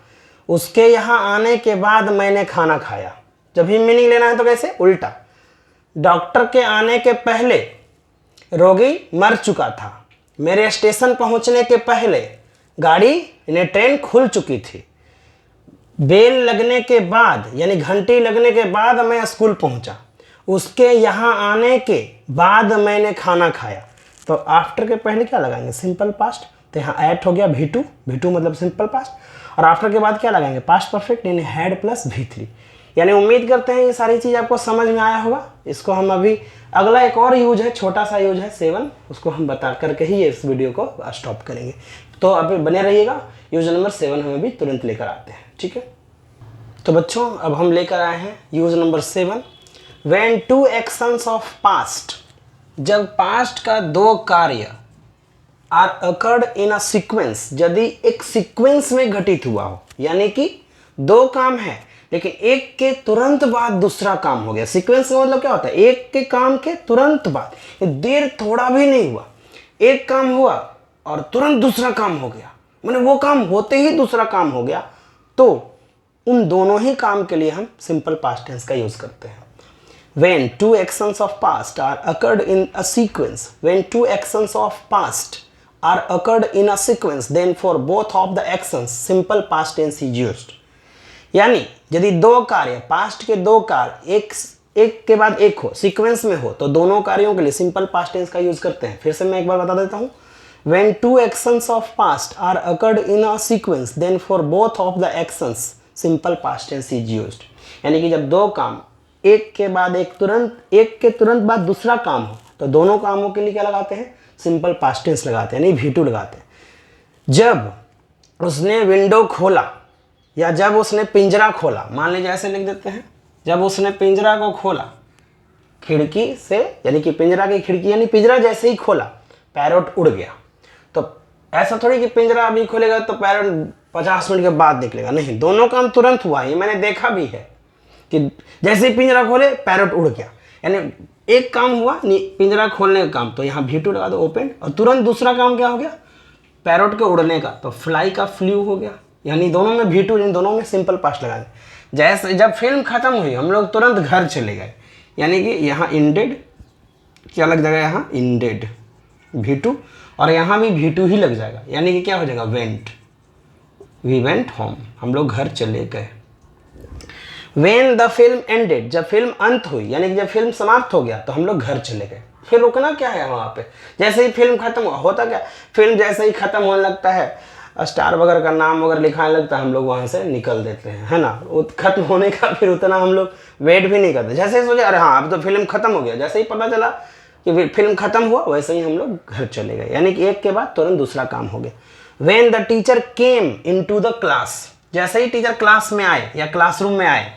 उसके यहाँ आने के बाद मैंने खाना खाया, जब भी मीनिंग लेना है तो कैसे, उल्टा। डॉक्टर के आने के पहले रोगी मर चुका था। मेरे स्टेशन पहुंचने के पहले गाड़ी यानी ट्रेन खुल चुकी थी। बेल लगने के बाद यानी घंटी लगने के बाद मैं स्कूल पहुंचा। उसके यहाँ आने के बाद मैंने खाना खाया। तो आफ्टर के पहले क्या लगाएंगे? Simple past. तो यहाँ एट हो गया V2, V2 मतलब सिंपल पास्ट। और आफ्टर के बाद क्या लगाएंगे? पास्ट परफेक्ट यानी हैड प्लस V3। यानी उम्मीद करते हैं ये सारी चीज़ आपको समझ में आया होगा। इसको हम अभी अगला एक और यूज है, छोटा सा यूज है 7, उसको हम बता करके ही इस वीडियो को स्टॉप करेंगे। तो अभी बने रहिएगा, यूज नंबर 7 हम अभी तुरंत लेकर आते हैं, ठीक है। तो बच्चों अब हम लेकर आए हैं use number 7, when two actions of past. जब पास्ट का दो कार्य are occurred in a sequence, यदि एक सीक्वेंस में घटित हुआ हो, यानी कि दो काम है लेकिन एक के तुरंत बाद दूसरा काम हो गया। सीक्वेंस का मतलब क्या होता है? एक के काम के तुरंत बाद, देर थोड़ा भी नहीं हुआ, एक काम हुआ और तुरंत दूसरा काम हो गया, माने वो काम होते ही दूसरा काम हो गया। तो उन दोनों ही काम के लिए हम सिंपल पास्ट टेंस का यूज करते हैं। When two actions of past are occurred in a sequence, when two actions of past are occurred in a sequence, then for both of the actions simple past tense is used। यानी यदि दो कार्य, past के दो कार्य एक के बाद एक हो, सीक्वेंस में हो, तो दोनों कार्यों के लिए सिंपल पास्ट टेंस का यूज करते हैं। फिर से मैं एक बार बता देता हूं। When two actions of past are occurred in a sequence, then for both of the actions simple past tense is used। यानी कि जब दो काम एक के बाद एक के तुरंत बाद दूसरा काम हो, तो दोनों कामों के लिए क्या लगाते हैं? सिंपल पास्ट टेंस लगाते हैं, यानी V2 लगाते हैं। जब उसने विंडो खोला या जब उसने पिंजरा खोला, मान लीजिए ऐसे लिख देते हैं, जब उसने पिंजरा को खोला खिड़की से, यानी कि पिंजरा की खिड़की यानी पिंजरा जैसे ही खोला पैरोट उड़ गया। तो ऐसा थोड़ी कि पिंजरा अभी खोलेगा तो पैरोट 50 मिनट के बाद निकलेगा, नहीं, दोनों काम तुरंत हुआ। ये मैंने देखा भी है कि जैसे ही पिंजरा खोले पैरोट उड़ गया, यानी एक काम हुआ पिंजरा खोलने का काम, तो यहाँ V2 लगा दो, ओपन, और तुरंत दूसरा काम क्या हो गया? पैरोट के उड़ने का, तो फ्लाई का फ्लू हो गया। यानी दोनों में V2, इन दोनों में सिंपल पास्ट लगा दें। जैसे जब फिल्म खत्म हुई हम लोग तुरंत घर चले गए, यानी कि यहाँ इंडेड क्या लग जाएगा? यहाँ इंडेड V2, और यहाँ भी V2 ही लग जाएगा, यानी कि क्या हो जाएगा? वेंट, वी वेंट होम, हम लोग घर चले गए। When the film ended, जब फिल्म अंत हुई, यानी कि जब फिल्म समाप्त हो गया तो हम लोग घर चले गए। फिर रुकना क्या है वहाँ पे? जैसे ही फिल्म खत्म हुआ, होता क्या, फिल्म जैसे ही खत्म होने लगता है, स्टार वगैरह का नाम वगैरह लिखाने लगता है, हम लोग वहाँ से निकल देते हैं, है ना। खत्म होने का फिर उतना हम लोग वेट भी नहीं करते। जैसे ही सोचे अरे हाँ अब तो फिल्म खत्म हो गया, जैसे ही पता चला कि फिल्म खत्म हुआ वैसे ही हम लोग घर चले गए, यानी कि एक के बाद तुरंत दूसरा काम हो गया। When the teacher came into the class, जैसे ही टीचर क्लास में आए या क्लासरूम में आए,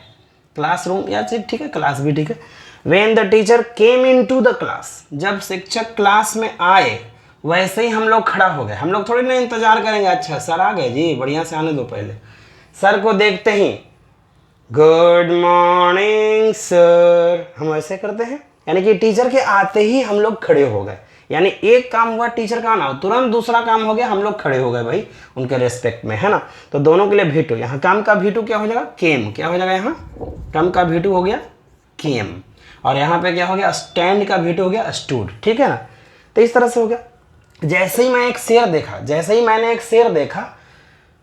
क्लासरूम या ठीक है, क्लास भी ठीक है। When the teacher came into the class, जब शिक्षक क्लास में आए वैसे ही हम लोग खड़ा हो गए। हम लोग थोड़ी ना इंतजार करेंगे, अच्छा सर आ गए जी, बढ़िया से आने दो। पहले सर को देखते ही गुड मॉर्निंग सर, हम ऐसे करते हैं, यानी कि टीचर के आते ही हम लोग खड़े हो गए। यानी एक काम हुआ टीचर का आना, तुरंत दूसरा काम हो गया, हम लोग खड़े हो गए भाई उनके रेस्पेक्ट में, है ना। तो दोनों के लिए V2, यहाँ काम का V2 क्या हो जाएगा? केम, क्या हो जाएगा? यहाँ काम का V2 हो गया केम, और यहाँ पे क्या हो गया? स्टैंड का V2 हो गया स्टूड, ठीक है ना। तो इस तरह से हो गया। जैसे ही मैं एक शेर देखा, जैसे ही मैंने एक शेर देखा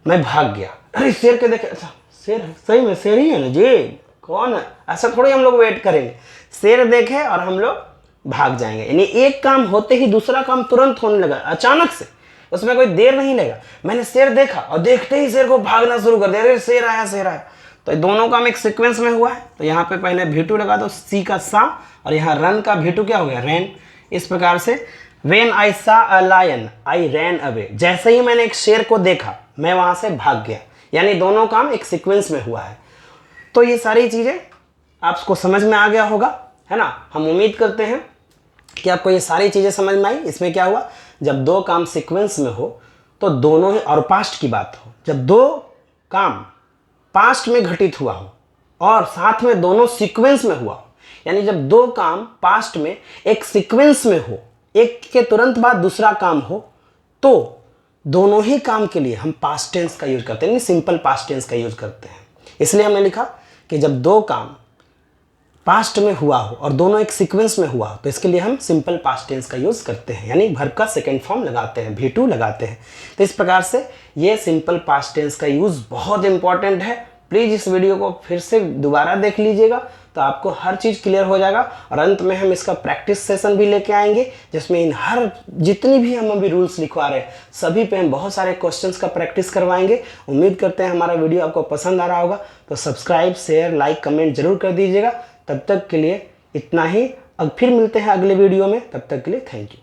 मैं भाग गया। अरे शेर के देखे, अच्छा शेर सही में शेर ही है ना जी, कौन है? ऐसा थोड़ी हम लोग वेट करेंगे, शेर देखे और हम लोग भाग जाएंगे। यानी एक काम होते ही दूसरा काम तुरंत होने लगा, अचानक से, उसमें कोई देर नहीं लगा। मैंने शेर देखा और देखते ही शेर को भागना शुरू कर दिया, अरे शेर आया शेर आया। तो दोनों काम एक सीक्वेंस में हुआ है, तो यहाँ पे पहले V2 लगा दो, सी का सा, और यहाँ रन का V2 क्या हो गया? रैन। इस प्रकार से When I saw a lion, I ran away, जैसे ही मैंने एक शेर को देखा मैं वहां से भाग गया। यानी दोनों काम एक सीक्वेंस में हुआ है। तो ये सारी चीजें आपको समझ में आ गया होगा, है ना। हम उम्मीद करते हैं कि आपको ये सारी चीजें समझ में आई। इसमें क्या हुआ, जब दो काम सीक्वेंस में हो तो दोनों ही, और पास्ट की बात हो, जब दो काम पास्ट में घटित हुआ हो और साथ में दोनों सीक्वेंस में हुआ हो, यानी जब दो काम पास्ट में एक सीक्वेंस में हो, एक के तुरंत बाद दूसरा काम हो, तो दोनों ही काम के लिए हम पास्ट टेंस का यूज करते हैं, सिंपल पास्ट टेंस का यूज करते हैं। इसलिए हमने लिखा कि जब दो काम पास्ट में हुआ हो और दोनों एक सीक्वेंस में हुआ हो, तो इसके लिए हम सिंपल पास्ट टेंस का यूज़ करते हैं, यानी वर्ब का सेकेंड फॉर्म लगाते हैं, V2 लगाते हैं। तो इस प्रकार से ये सिंपल पास्ट टेंस का यूज़ बहुत इंपॉर्टेंट है। प्लीज़ इस वीडियो को फिर से दोबारा देख लीजिएगा, तो आपको हर चीज़ क्लियर हो जाएगा। और अंत में हम इसका प्रैक्टिस सेशन भी लेके आएंगे, जिसमें इन हर जितनी भी हम अभी रूल्स लिखवा रहे हैं सभी पे हम बहुत सारे क्वेश्चंस का प्रैक्टिस करवाएंगे। उम्मीद करते हैं हमारा वीडियो आपको पसंद आ रहा होगा, तो सब्सक्राइब, शेयर, लाइक, कमेंट जरूर कर दीजिएगा। तब तक के लिए इतना ही, अब फिर मिलते हैं अगले वीडियो में, तब तक के लिए थैंक यू।